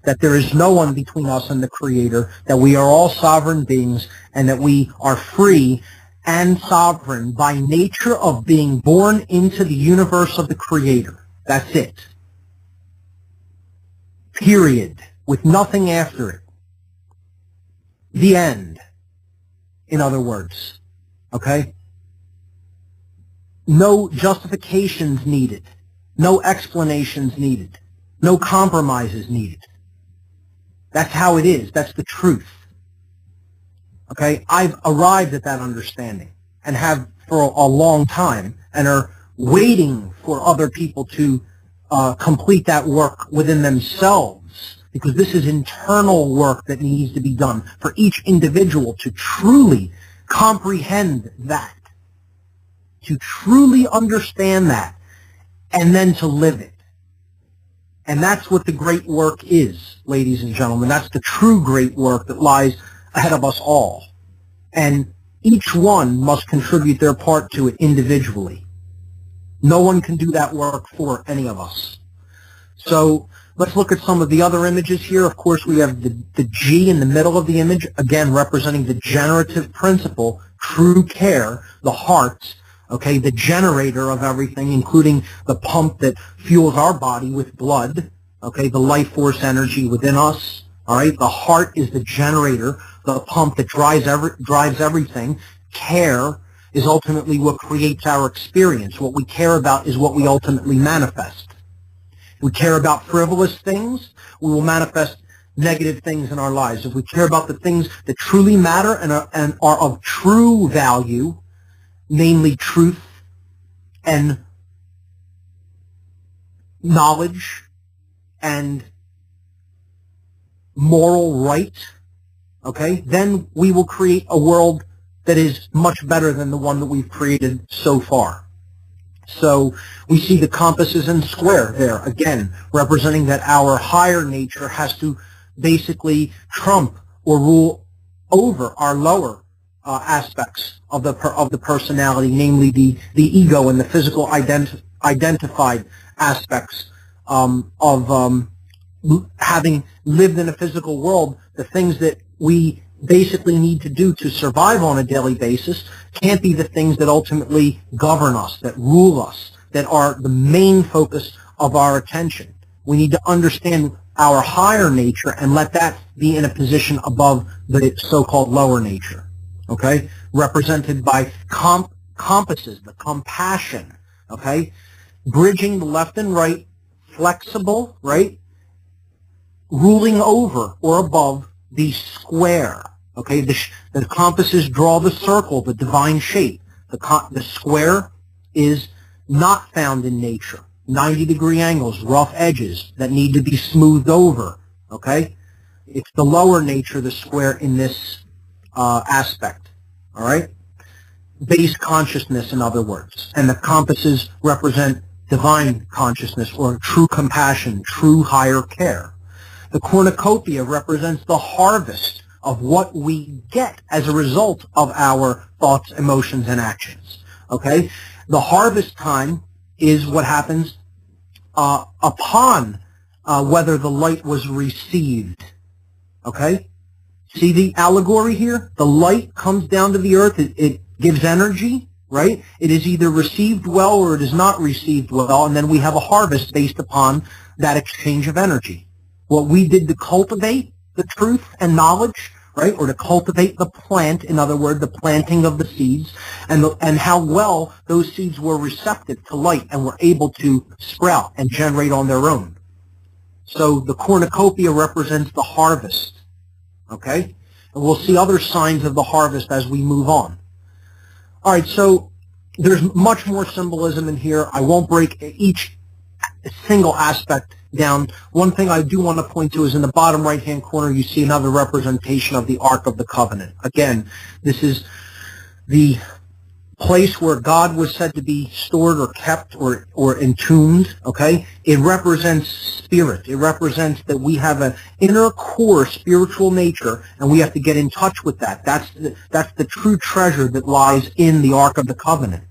that there is no one between us and the Creator, that we are all sovereign beings, and that we are free and sovereign by nature of being born into the universe of the Creator. That's it. Period. With nothing after it. The end. In other words. Okay? No justifications needed. No explanations needed. No compromises needed. That's how it is. That's the truth. Okay? I've arrived at that understanding and have for a long time, and are waiting for other people to complete that work within themselves, because this is internal work that needs to be done for each individual to truly comprehend that, to truly understand that, and then to live it. And that's what the great work is, ladies and gentlemen. That's the true great work that lies ahead of us all. And each one must contribute their part to it individually. No one can do that work for any of us. So let's look at some of the other images here. Of course, we have the G in the middle of the image, again representing the generative principle, true care, the heart, okay, the generator of everything, including the pump that fuels our body with blood, okay, the life force energy within us, all right? The heart is the generator, the pump that drives everything. Care is ultimately what creates our experience. What we care about is what we ultimately manifest. If we care about frivolous things, we will manifest negative things in our lives. If we care about the things that truly matter and are of true value, namely truth and knowledge and moral right, okay, then we will create a world that is much better than the one that we've created so far. So we see the compasses in square there, again, representing that our higher nature has to basically trump or rule over our lower aspects of the personality, namely the ego and the physical identified aspects of having lived in a physical world. The things that we basically need to do to survive on a daily basis can't be the things that ultimately govern us, that rule us, that are the main focus of our attention. We need to understand our higher nature and let that be in a position above the so-called lower nature, okay, represented by compasses, the compassion, okay, bridging the left and right, flexible, right, ruling over or above the square, okay? The compasses draw the circle, the divine shape. The square is not found in nature. 90-degree angles, rough edges that need to be smoothed over, okay? It's the lower nature, the square, in this aspect, all right? Base consciousness, in other words. And the compasses represent divine consciousness or true compassion, true higher care. The cornucopia represents the harvest of what we get as a result of our thoughts, emotions, and actions. Okay? The harvest time is what happens upon whether the light was received. Okay? See the allegory here? The light comes down to the earth. It gives energy, right? It is either received well or it is not received well, and then we have a harvest based upon that exchange of energy. What we did to cultivate the truth and knowledge, right? Or to cultivate the plant, in other words, the planting of the seeds, and how well those seeds were receptive to light and were able to sprout and generate on their own. So the cornucopia represents the harvest, okay? And we'll see other signs of the harvest as we move on. All right, so there's much more symbolism in here. I won't break each single aspect down. One thing I do want to point to is in the bottom right-hand corner, you see another representation of the Ark of the Covenant. Again, this is the place where God was said to be stored or kept or entombed, okay? It represents spirit. It represents that we have an inner core spiritual nature, and we have to get in touch with that. That's the true treasure that lies in the Ark of the Covenant,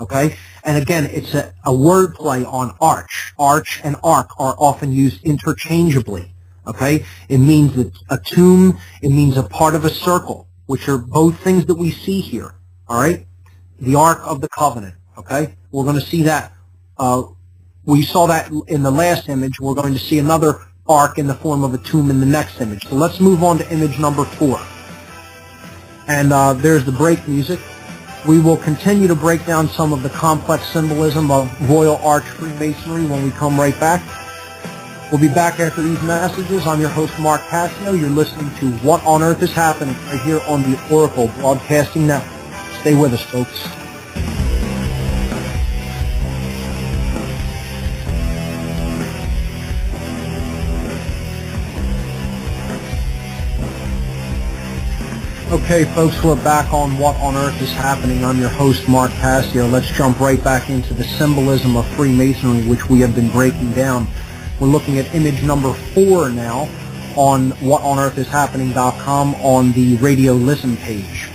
okay? And again, it's a word play on arch. Arch and ark are often used interchangeably, okay? It means a tomb. It means a part of a circle, which are both things that we see here, all right? The Ark of the Covenant, okay? We're going to see that. We saw that in the last image. We're going to see another ark in the form of a tomb in the next image. So let's move on to image number 4. And there's the break music. We will continue to break down some of the complex symbolism of Royal Arch Freemasonry when we come right back. We'll be back after these messages. I'm your host, Mark Passio. You're listening to What on Earth is Happening right here on the Oracle Broadcasting Network. Stay with us, folks. Okay, folks, we're back on What on Earth is Happening. I'm your host, Mark Passio. Let's jump right back into the symbolism of Freemasonry, which we have been breaking down. We're looking at image number 4 now on whatonearthishappening.com on the radio listen page.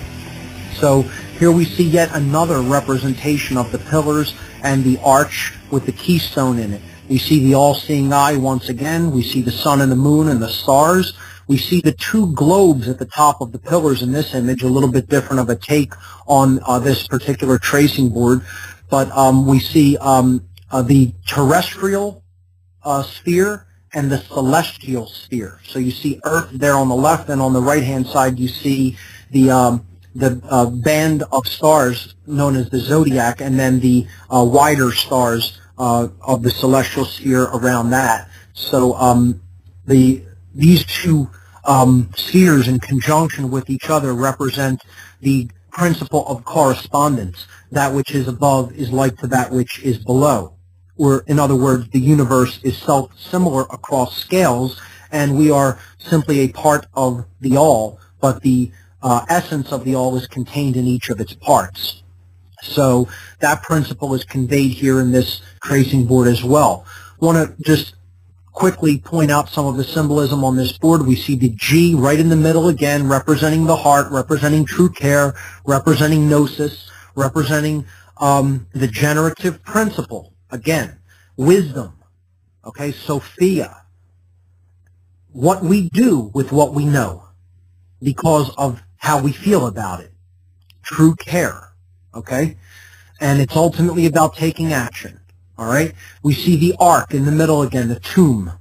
So here we see yet another representation of the pillars and the arch with the keystone in it. We see the all-seeing eye once again. We see the sun and the moon and the stars. We see the 2 globes at the top of the pillars in this image, a little bit different of a take on this particular tracing board. But we see the terrestrial sphere and the celestial sphere. So you see Earth there on the left, and on the right-hand side you see the band of stars known as the zodiac, and then the wider stars of the celestial sphere around that. So these 2 spheres in conjunction with each other represent the principle of correspondence. That which is above is like to that which is below. Or, in other words, the universe is self-similar across scales, and we are simply a part of the all, but the essence of the all is contained in each of its parts. So that principle is conveyed here in this tracing board as well. I want to just quickly point out some of the symbolism on this board. We see the G right in the middle again, representing the heart, representing true care, representing gnosis, representing the generative principle. Again, wisdom, okay, Sophia. What we do with what we know because of how we feel about it. True care, okay? And it's ultimately about taking action, all right? We see the ark in the middle again, the tomb,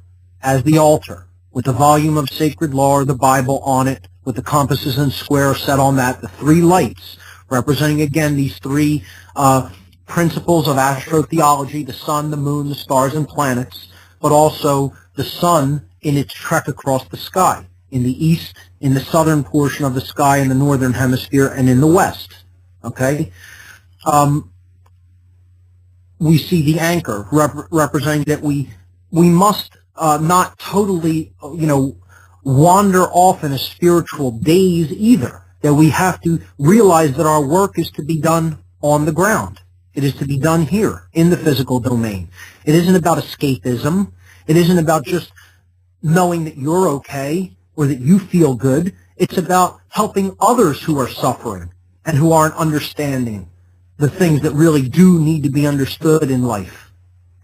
as the altar, with the volume of sacred law or the Bible on it, with the compasses and squares set on that, the 3 lights, representing again these 3 principles of astrotheology, the sun, the moon, the stars, and planets, but also the sun in its trek across the sky, in the east, in the southern portion of the sky, in the northern hemisphere, and in the west. Okay? We see the anchor representing that we must not totally, wander off in a spiritual daze either, that we have to realize that our work is to be done on the ground. It is to be done here in the physical domain. It isn't about escapism. It isn't about just knowing that you're okay or that you feel good. It's about helping others who are suffering and who aren't understanding the things that really do need to be understood in life.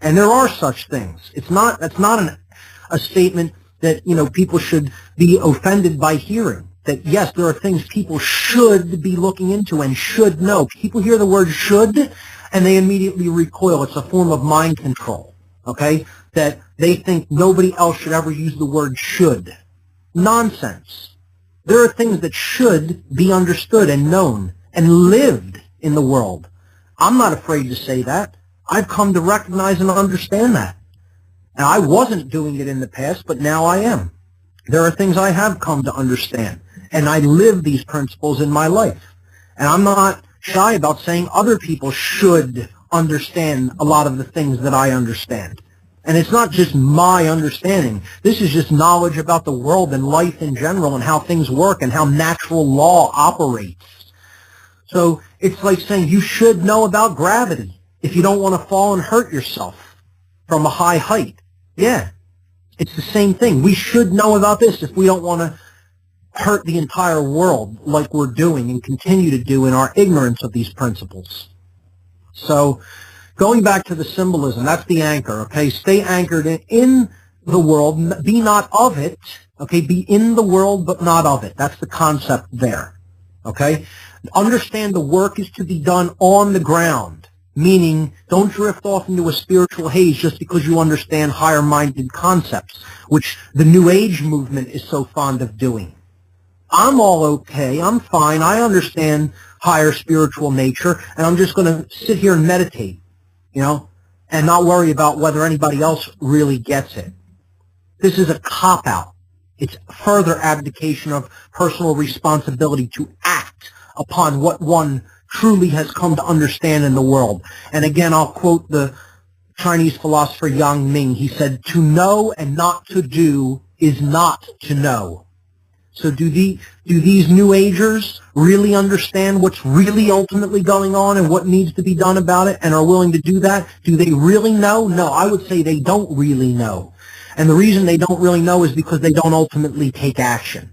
And there are such things. That's not a statement that, people should be offended by hearing. That, yes, there are things people should be looking into and should know. People hear the word should, and they immediately recoil. It's a form of mind control, okay? That they think nobody else should ever use the word should. Nonsense. There are things that should be understood and known and lived in the world. I'm not afraid to say that. I've come to recognize and understand that. And I wasn't doing it in the past, but now I am. There are things I have come to understand, and I live these principles in my life. And I'm not shy about saying other people should understand a lot of the things that I understand. And it's not just my understanding. This is just knowledge about the world and life in general and how things work and how natural law operates. So it's like saying you should know about gravity if you don't want to fall and hurt yourself from a high height. Yeah, it's the same thing. We should know about this if we don't want to hurt the entire world like we're doing and continue to do in our ignorance of these principles. So going back to the symbolism, that's the anchor, okay? Stay anchored in the world. Be not of it, okay? Be in the world but not of it. That's the concept there, okay? Understand the work is to be done on the ground, meaning don't drift off into a spiritual haze just because you understand higher-minded concepts, which the New Age movement is so fond of doing. I'm all okay. I'm fine. I understand higher spiritual nature, and I'm just going to sit here and meditate, you know, and not worry about whether anybody else really gets it. This is a cop-out. It's further abdication of personal responsibility to act upon what one truly has come to understand in the world. And again, I'll quote the Chinese philosopher Yang Ming. He said, "To know and not to do is not to know." So do these New Agers really understand what's really ultimately going on and what needs to be done about it and are willing to do that? Do they really know? No, I would say they don't really know. And the reason they don't really know is because they don't ultimately take action.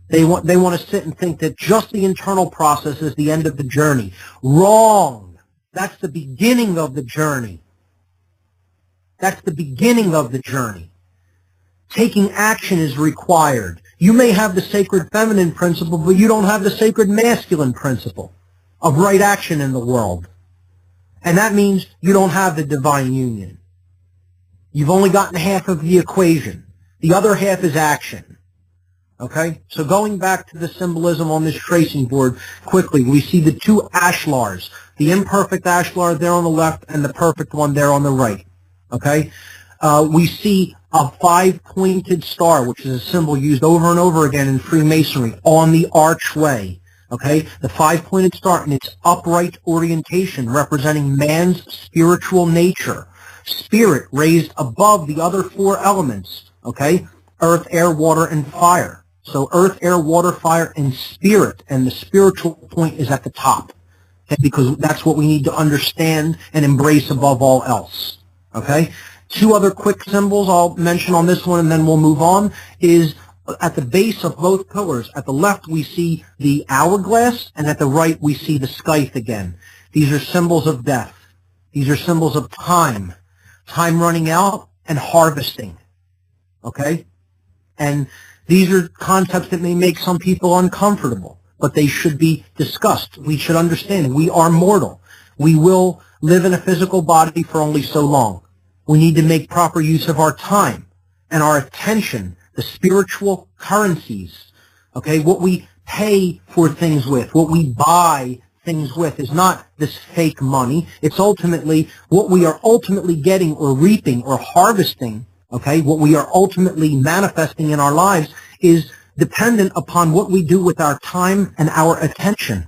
They want to sit and think that just the internal process is the end of the journey. Wrong. That's the beginning of the journey. That's the beginning of the journey. Taking action is required. You may have the sacred feminine principle, but you don't have the sacred masculine principle of right action in the world. And that means you don't have the divine union. You've only gotten half of the equation. The other half is action. Okay? So going back to the symbolism on this tracing board, quickly, we see the two ashlars, the imperfect ashlar there on the left and the perfect one there on the right. Okay? We see a five-pointed star, which is a symbol used over and over again in Freemasonry, on the archway. Okay? The five-pointed star in its upright orientation representing man's spiritual nature. Spirit raised above the other four elements. Okay? Earth, air, water, and fire. So earth, air, water, fire, and spirit. And the spiritual point is at the top. Okay? Because that's what we need to understand and embrace above all else. Okay? Two other quick symbols I'll mention on this one and then we'll move on is at the base of both pillars. At the left we see the hourglass and at the right we see the scythe again. These are symbols of death. These are symbols of time. Time running out and harvesting. Okay? And these are concepts that may make some people uncomfortable, but they should be discussed. We should understand we are mortal. We will live in a physical body for only so long. We need to make proper use of our time and our attention, the spiritual currencies. Okay, what we pay for things with, what we buy things with is not this fake money. It's ultimately what we are ultimately getting or reaping or harvesting. Okay, what we are ultimately manifesting in our lives is dependent upon what we do with our time and our attention.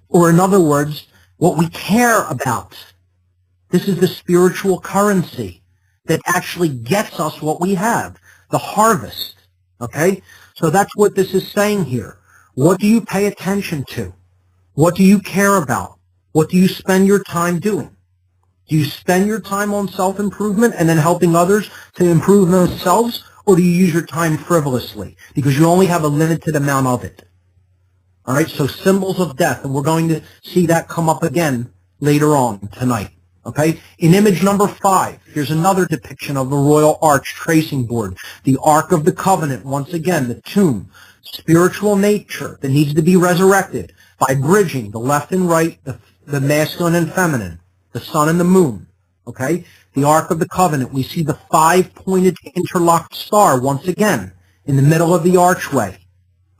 Or in other words, what we care about. This is the spiritual currency that actually gets us what we have, the harvest. Okay? So that's what this is saying here. What do you pay attention to? What do you care about? What do you spend your time doing? Do you spend your time on self-improvement and then helping others to improve themselves, or do you use your time frivolously? Because you only have a limited amount of it. All right? So symbols of death, and we're going to see that come up again later on tonight. Okay, in image number 5, here's another depiction of the Royal Arch tracing board. The Ark of the Covenant, once again, the tomb. Spiritual nature that needs to be resurrected by bridging the left and right, the masculine and feminine, the sun and the moon. Okay, the Ark of the Covenant, we see the five-pointed interlocked star once again in the middle of the archway.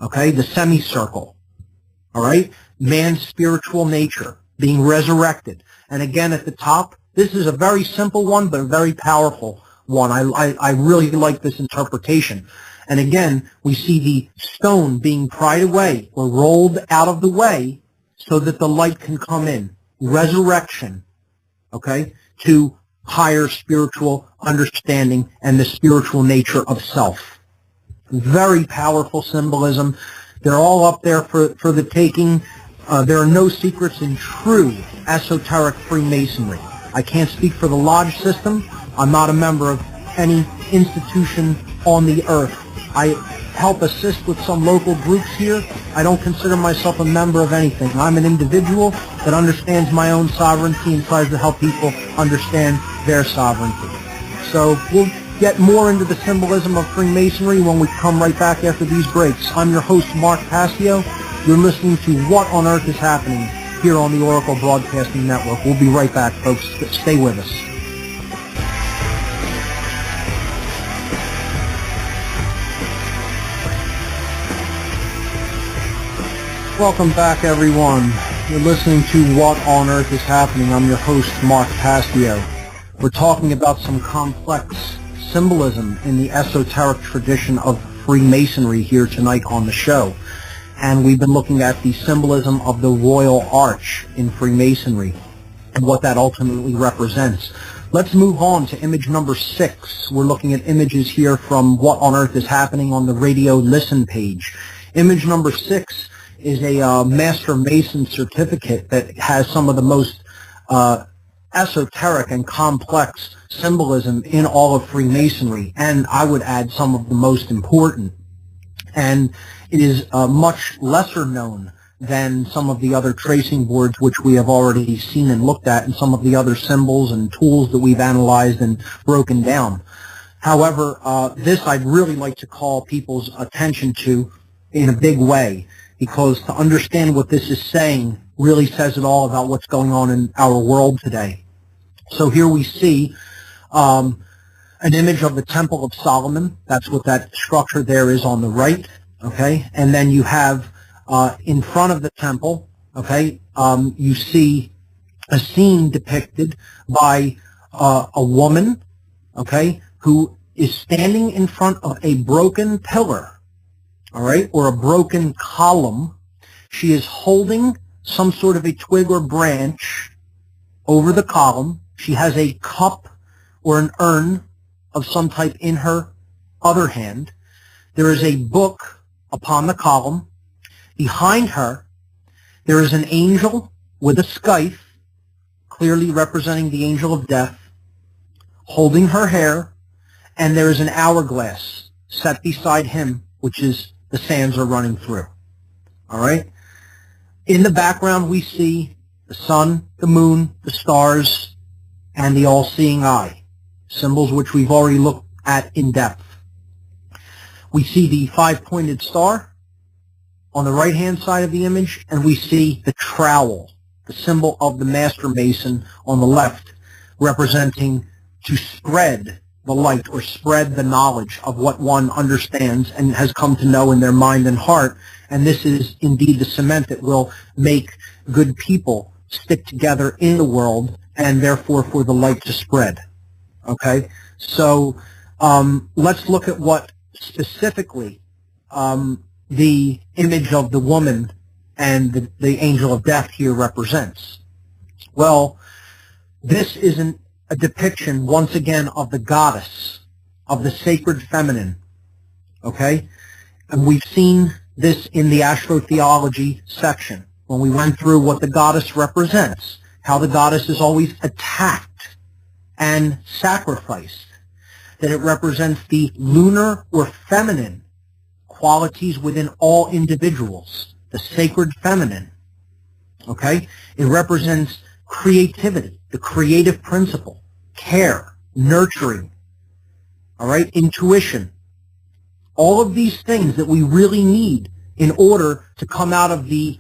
okay, the semicircle, all right, man's spiritual nature being resurrected. And again, at the top, this is a very simple one, but a very powerful one. I really like this interpretation. And again, we see the stone being pried away or rolled out of the way so that the light can come in. Resurrection, okay, to higher spiritual understanding and the spiritual nature of self. Very powerful symbolism. They're all up there for the taking. There are no secrets in true esoteric Freemasonry. I can't speak for the lodge system. I'm not a member of any institution on the earth. I help assist with some local groups here. I don't consider myself a member of anything. I'm an individual that understands my own sovereignty and tries to help people understand their sovereignty. So we'll get more into the symbolism of Freemasonry when we come right back after these breaks. I'm your host, Mark Passio. You're listening to What on Earth is Happening here on the Oracle Broadcasting Network. We'll be right back, folks. Stay with us. Welcome back, everyone. You're listening to What on Earth is Happening. I'm your host, Mark Passio. We're talking about some complex symbolism in the esoteric tradition of Freemasonry here tonight on the show. And we've been looking at the symbolism of the Royal Arch in Freemasonry and what that ultimately represents. Let's move on to image number 6. We're looking at images here from What on Earth is Happening on the radio listen page. Image number 6 is a Master Mason certificate that has some of the most esoteric and complex symbolism in all of Freemasonry, and I would add some of the most important. And it is much lesser known than some of the other tracing boards which we have already seen and looked at, and some of the other symbols and tools that we've analyzed and broken down. However, this I'd really like to call people's attention to in a big way, because to understand what this is saying really says it all about what's going on in our world today. So here we see an image of the Temple of Solomon. That's what that structure there is on the right, okay? And then you have in front of the temple, okay, you see a scene depicted by a woman, okay, who is standing in front of a broken pillar, all right, or a broken column. She is holding some sort of a twig or branch over the column. She has a cup or an urn of some type in her other hand. There is a book upon the column. Behind her, there is an angel with a scythe, clearly representing the angel of death, holding her hair, and there is an hourglass set beside him, which is the sands are running through. All right? In the background, we see the sun, the moon, the stars, and the all-seeing eye, symbols which we've already looked at in depth. We see the 5-pointed star on the right-hand side of the image, and we see the trowel, the symbol of the Master Mason on the left, representing to spread the light or spread the knowledge of what one understands and has come to know in their mind and heart. And this is indeed the cement that will make good people stick together in the world and therefore for the light to spread. Okay? So let's look at what specifically the image of the woman and the angel of death here represents. Well, this isn't a depiction, once again, of the goddess, of the sacred feminine, okay? And we've seen this in the astrotheology section, when we went through what the goddess represents, how the goddess is always attacked and sacrificed, that it represents the lunar or feminine qualities within all individuals, the sacred feminine, okay? It represents creativity, the creative principle, care, nurturing, all right, intuition, all of these things that we really need in order to come out of the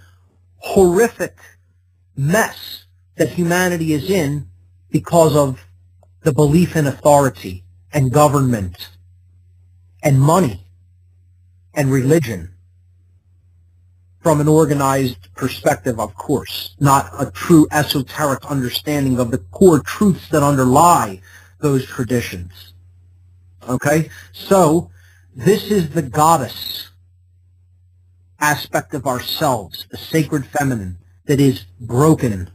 horrific mess that humanity is in because of the belief in authority and government and money and religion. from an organized perspective, of course, not a true esoteric understanding of the core truths that underlie those traditions. Okay? So, this is the goddess aspect of ourselves, the sacred feminine, that is broken.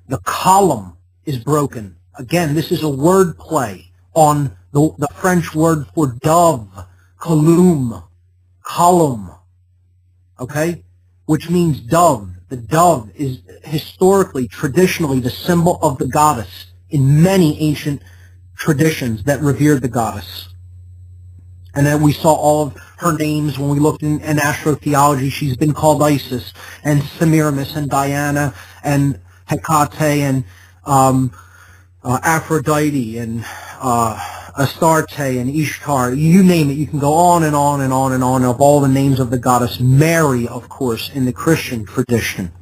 The column is broken. Again, this is a word play on the French word for dove, column, okay, which means dove. The dove is historically, traditionally, the symbol of the goddess in many ancient traditions that revered the goddess. And then we saw all of her names when we looked in astrotheology. She's been called Isis and Semiramis and Diana and Hecate and Aphrodite and Astarte and Ishtar. You name it. You can go on and on and on and on of all the names of the goddess. Mary, of course, in the Christian tradition.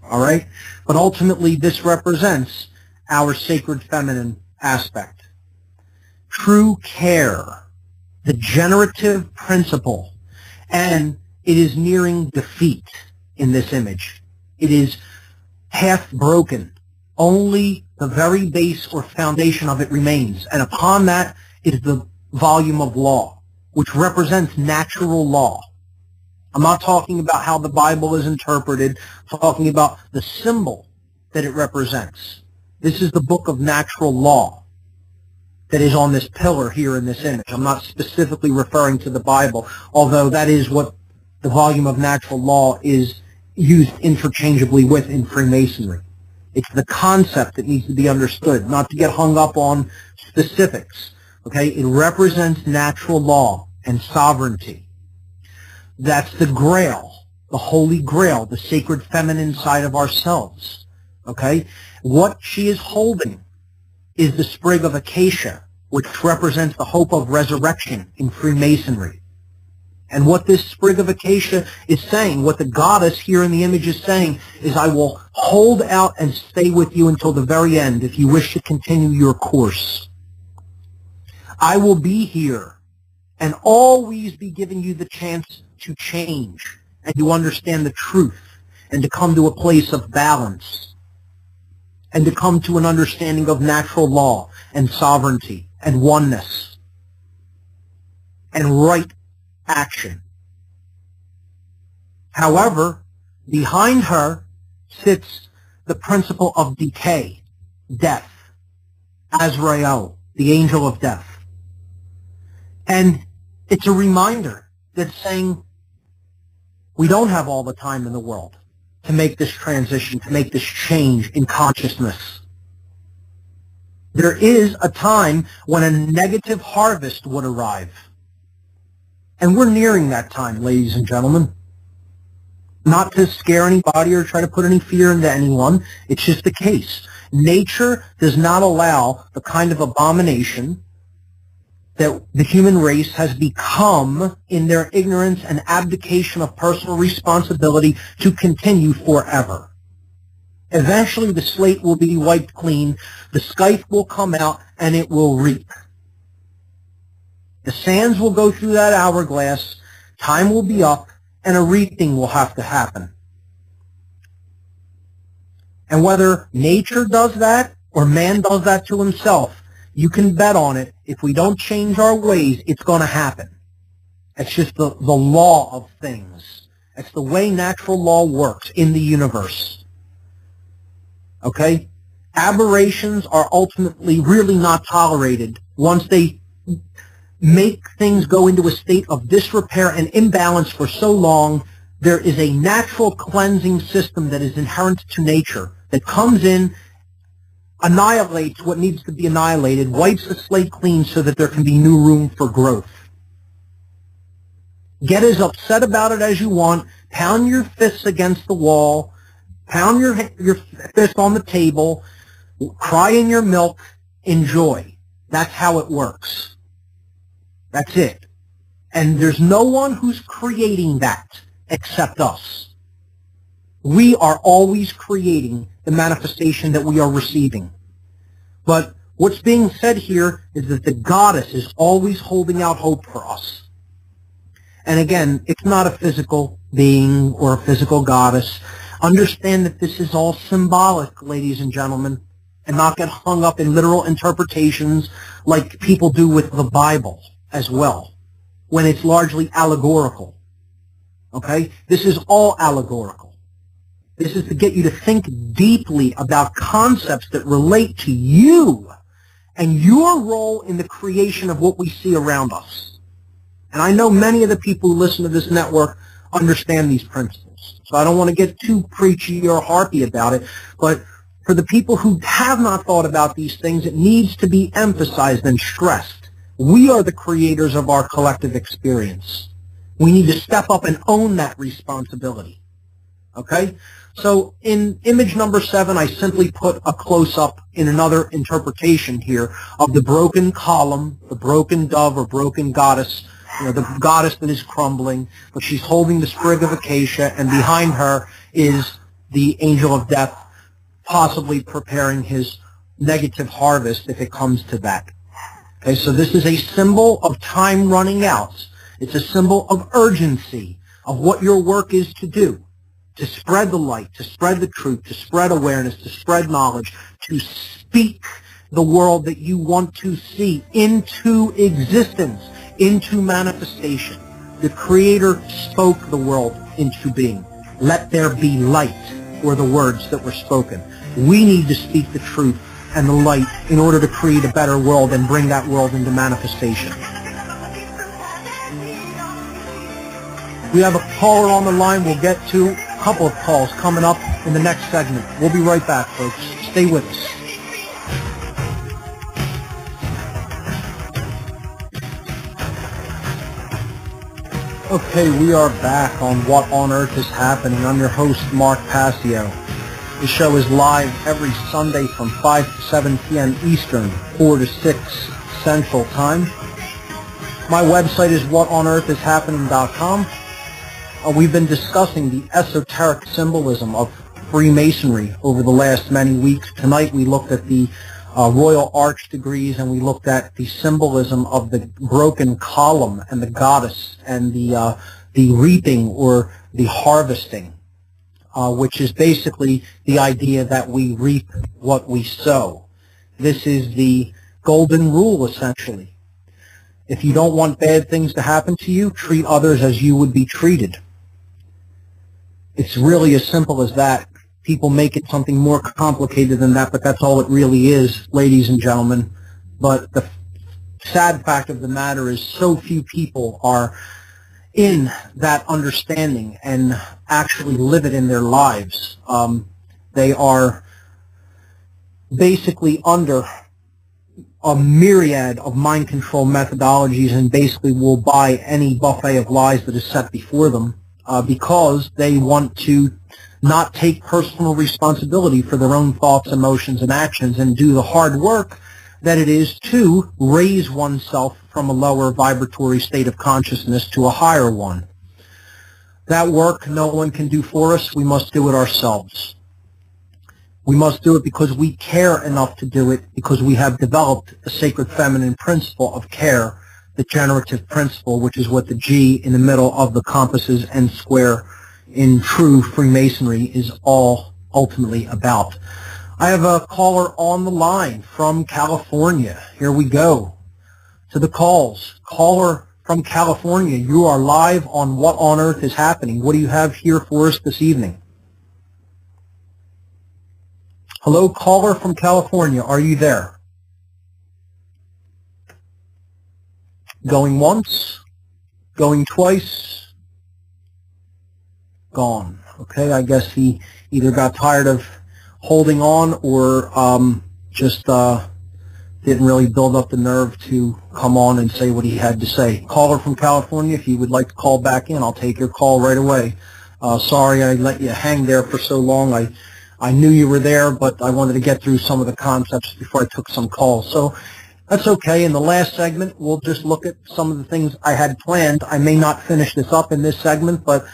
All right? But ultimately, this represents our sacred feminine aspect. True care, the generative principle, and it is nearing defeat in this image. It is half broken. Only the very base or foundation of it remains, and upon that is the volume of law, which represents natural law. I'm not talking about how the Bible is interpreted. I'm talking about the symbol that it represents. This is the book of natural law that is on this pillar here in this image. I'm not specifically referring to the Bible, although that is what the volume of natural law is used interchangeably with in Freemasonry. It's the concept that needs to be understood, not to get hung up on specifics. Okay? It represents natural law and sovereignty. That's the Grail, the Holy Grail, the sacred feminine side of ourselves. Okay? What she is holding is the sprig of acacia, which represents the hope of resurrection in Freemasonry. And what this sprig of acacia is saying, what the goddess here in the image is saying, is I will hold out and stay with you until the very end if you wish to continue your course. I will be here and always be giving you the chance to change and to understand the truth and to come to a place of balance and to come to an understanding of natural law and sovereignty and oneness and right action. However, behind her sits the principle of decay, death, Azrael, the angel of death. And it's a reminder that's saying we don't have all the time in the world to make this transition, to make this change in consciousness. There is a time when a negative harvest would arrive. And we're nearing that time, ladies and gentlemen. Not to scare anybody or try to put any fear into anyone. It's just the case. Nature does not allow the kind of abomination that the human race has become in their ignorance and abdication of personal responsibility to continue forever. Eventually the slate will be wiped clean, the scythe will come out, and it will reap. The sands will go through that hourglass, time will be up, and a reaping will have to happen. And whether nature does that or man does that to himself, you can bet on it. If we don't change our ways, it's going to happen. It's just the law of things. It's the way natural law works in the universe. Okay? Aberrations are ultimately really not tolerated once they make things go into a state of disrepair and imbalance for so long. There is a natural cleansing system that is inherent to nature that comes in, annihilates what needs to be annihilated, wipes the slate clean so that there can be new room for growth. Get as upset about it as you want, pound your fists against the wall, pound your fist on the table, cry in your milk, enjoy. That's how it works. That's it. And there's no one who's creating that except us. We are always creating the manifestation that we are receiving. But what's being said here is that the goddess is always holding out hope for us. And again, it's not a physical being or a physical goddess. Understand that this is all symbolic, ladies and gentlemen, and not get hung up in literal interpretations like people do with the Bible as well, when it's largely allegorical. Okay? This is all allegorical. This is to get you to think deeply about concepts that relate to you and your role in the creation of what we see around us. And I know many of the people who listen to this network understand these principles. So I don't want to get too preachy or harpy about it, but for the people who have not thought about these things, it needs to be emphasized and stressed. We are the creators of our collective experience. We need to step up and own that responsibility. Okay? So in image number 7, I simply put a close-up in another interpretation here of the broken column, the broken dove or broken goddess, the goddess that is crumbling, but she's holding the sprig of acacia, and behind her is the angel of death, possibly preparing his negative harvest if it comes to that. Okay, so this is a symbol of time running out. It's a symbol of urgency, of what your work is to do, to spread the light, to spread the truth, to spread awareness, to spread knowledge, to speak the world that you want to see into existence, into manifestation. The Creator spoke the world into being. Let there be light, were the words that were spoken. We need to speak the truth and the light in order to create a better world and bring that world into manifestation. We have a caller on the line. We'll get to a couple of calls coming up in the next segment. We'll be right back, folks. Stay with us. Okay, we are back on What on Earth is Happening. I'm your host, Mark Passio. The show is live every Sunday from 5 to 7 p.m. Eastern, 4 to 6 Central Time. My website is whatonearthishappening.com. We've been discussing the esoteric symbolism of Freemasonry over the last many weeks. Tonight we looked at the Royal Arch degrees, and we looked at the symbolism of the broken column and the goddess and the reaping or the harvesting, which is basically the idea that we reap what we sow. This is the golden rule, essentially. If you don't want bad things to happen to you, treat others as you would be treated. It's really as simple as that. People make it something more complicated than that, but that's all it really is, ladies and gentlemen. But the sad fact of the matter is so few people are in that understanding and actually live it in their lives. They are basically under a myriad of mind control methodologies and basically will buy any buffet of lies that is set before them because they want to not take personal responsibility for their own thoughts, emotions, and actions and do the hard work that it is to raise oneself from a lower vibratory state of consciousness to a higher one. That work no one can do for us. We must do it ourselves. We must do it because we care enough to do it, because we have developed a sacred feminine principle of care, the generative principle, which is what the G in the middle of the compasses and square in true Freemasonry is all ultimately about. I have a caller on the line from California. Here we go to the calls. Caller from California, you are live on What on Earth is Happening. What do you have here for us this evening? Hello, caller from California. Are you there? Going once? Going twice? Gone. Okay, I guess he either got tired of holding on or just didn't really build up the nerve to come on and say what he had to say. Caller from California, if you would like to call back in, I'll take your call right away. Sorry I let you hang there for so long. I knew you were there, but I wanted to get through some of the concepts before I took some calls. So that's okay. In the last segment, we'll just look at some of the things I had planned. I may not finish this up in this segment, but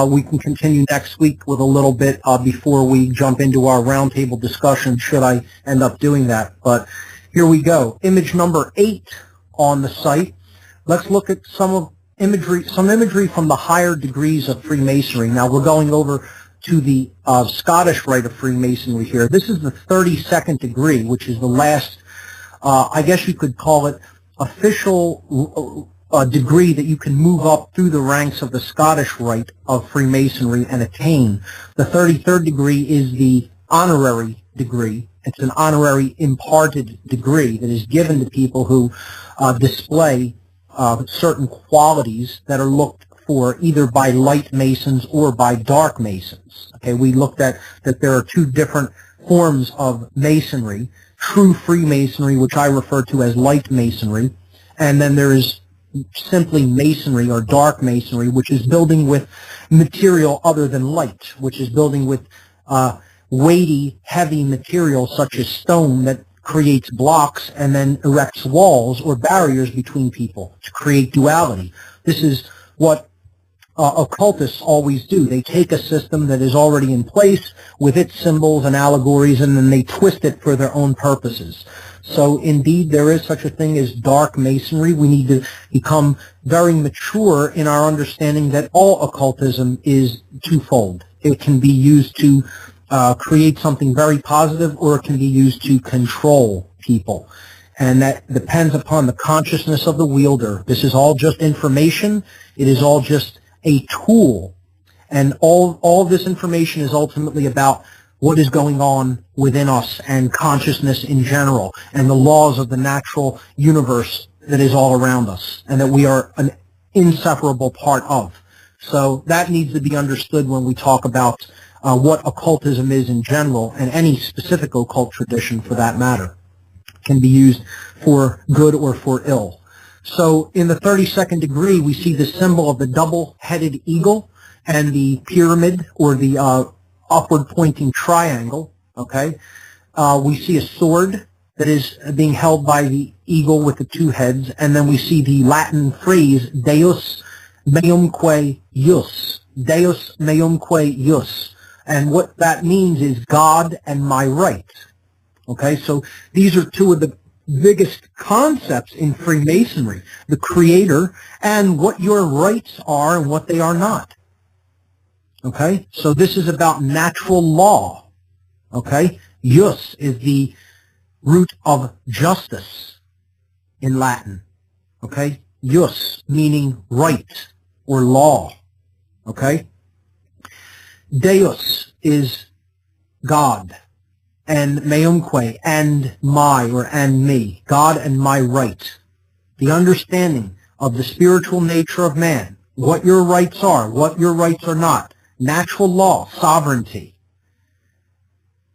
we can continue next week with a little bit before we jump into our roundtable discussion, should I end up doing that. But here we go. Image number 8 on the site. Let's look at some of some imagery from the higher degrees of Freemasonry. Now we're going over to the Scottish Rite of Freemasonry here. This is the 32nd degree, which is the last, I guess you could call it, official degree that you can move up through the ranks of the Scottish Rite of Freemasonry and attain. The 33rd degree is the honorary degree. It's an honorary imparted degree that is given to people who display certain qualities that are looked for either by light Masons or by dark Masons. Okay, we looked at that there are two different forms of Masonry: true Freemasonry, which I refer to as light Masonry, and then there is simply Masonry or dark Masonry, which is building with material other than light, which is building with weighty, heavy material such as stone that creates blocks and then erects walls or barriers between people to create duality. This is what occultists always do. They take a system that is already in place with its symbols and allegories, and then they twist it for their own purposes. So indeed, there is such a thing as dark Masonry. We need to become very mature in our understanding that all occultism is twofold. It can be used to create something very positive, or it can be used to control people. And that depends upon the consciousness of the wielder. This is all just information. It is all just a tool. And all this information is ultimately about what is going on within us and consciousness in general and the laws of the natural universe that is all around us and that we are an inseparable part of. So that needs to be understood when we talk about what occultism is in general, and any specific occult tradition for that matter can be used for good or for ill. So in the 32nd degree, we see the symbol of the double-headed eagle and the pyramid, or the upward-pointing triangle. Okay, we see a sword that is being held by the eagle with the two heads, and then we see the Latin phrase Deus meumque ius. Deus meumque ius. And what that means is God and my right. Okay, so these are two of the biggest concepts in Freemasonry: the Creator and what your rights are and what they are not. Okay, so this is about natural law. Okay, jus is the root of justice in Latin. Okay, jus meaning right or law. Okay, Deus is God, and meumque, and my, or and me, God and my right. The understanding of the spiritual nature of man, what your rights are, what your rights are not, natural law, sovereignty,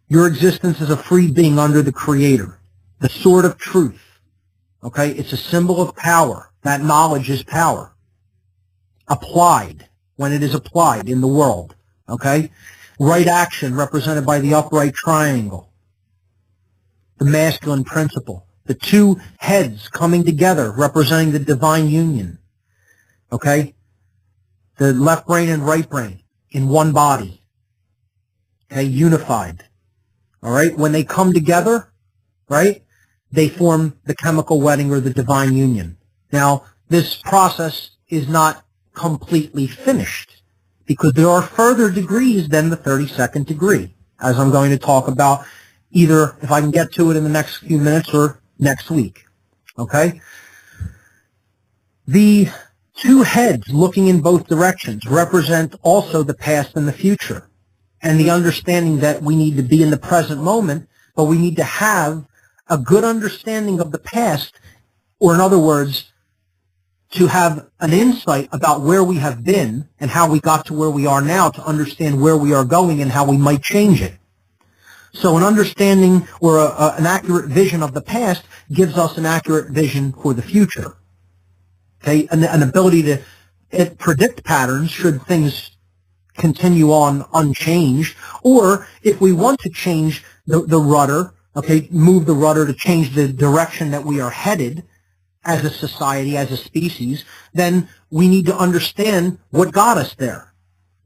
your existence as a free being under the Creator, the sword of truth. Okay, it's a symbol of power. That knowledge is power. Applied, when it is applied in the world. Okay, right action represented by the upright triangle, the masculine principle, the two heads coming together representing the divine union. Okay, the left brain and right brain in one body. Okay, unified. All right, when they come together, right, they form the chemical wedding or the divine union. Now, this process is not completely finished, because there are further degrees than the 32nd degree, as I'm going to talk about either if I can get to it in the next few minutes or next week. Okay? The two heads looking in both directions represent also the past and the future, and the understanding that we need to be in the present moment, but we need to have a good understanding of the past, or in other words, to have an insight about where we have been and how we got to where we are now, to understand where we are going and how we might change it. So an understanding or an accurate vision of the past gives us an accurate vision for the future. Okay, an ability to predict patterns should things continue on unchanged, or if we want to change the rudder, okay, move the rudder to change the direction that we are headed as a society, as a species, then we need to understand what got us there.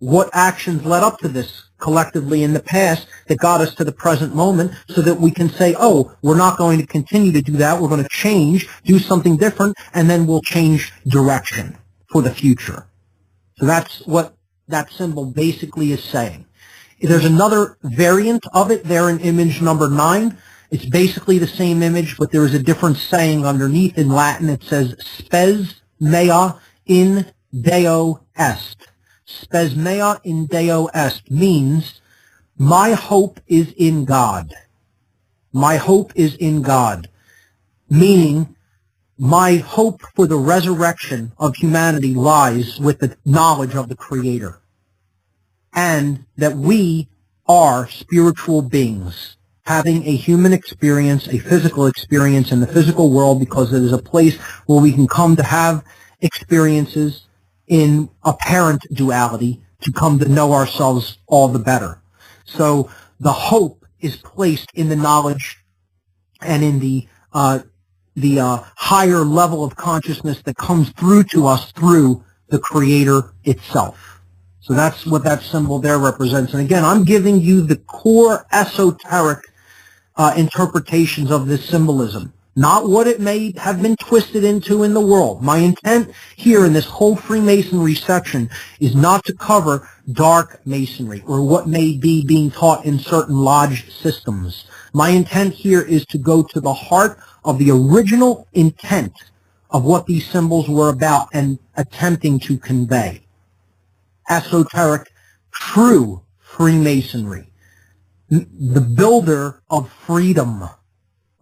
What actions led up to this collectively in the past that got us to the present moment, so that we can say, oh, we're not going to continue to do that, we're going to change, do something different, and then we'll change direction for the future. So that's what that symbol basically is saying. There's another variant of it there in image number 9. It's basically the same image, but there is a different saying underneath. In Latin. It says spes mea in Deo est. Spes mea in Deo est means my hope is in God. My hope is in God, meaning my hope for the resurrection of humanity lies with the knowledge of the Creator, and that we are spiritual beings having a human experience, a physical experience in the physical world, because it is a place where we can come to have experiences in apparent duality to come to know ourselves all the better. So the hope is placed in the knowledge and in the higher level of consciousness that comes through to us through the Creator itself. So that's what that symbol there represents. And again, I'm giving you the core esoteric interpretations of this symbolism, not what it may have been twisted into in the world. My intent here in this whole Freemasonry section is not to cover dark masonry or what may be being taught in certain lodge systems. My intent here is to go to the heart of the original intent of what these symbols were about and attempting to convey. Esoteric, true Freemasonry. The builder of freedom.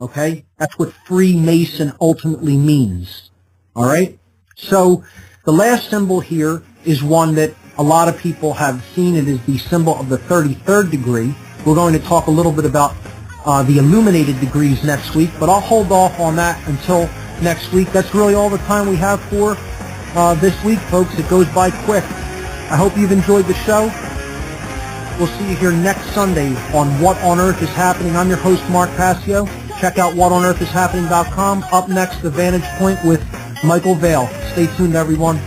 Okay? That's what Freemason ultimately means. Alright? So, the last symbol here is one that a lot of people have seen. It is the symbol of the 33rd degree. We're going to talk a little bit about the illuminated degrees next week, but I'll hold off on that until next week. That's really all the time we have for this week, folks. It goes by quick. I hope you've enjoyed the show. We'll see you here next Sunday on What on Earth is Happening. I'm your host, Mark Passio. Check out whatonearthishappening.com. Up next, The Vantage Point with Michael Vale. Stay tuned, everyone.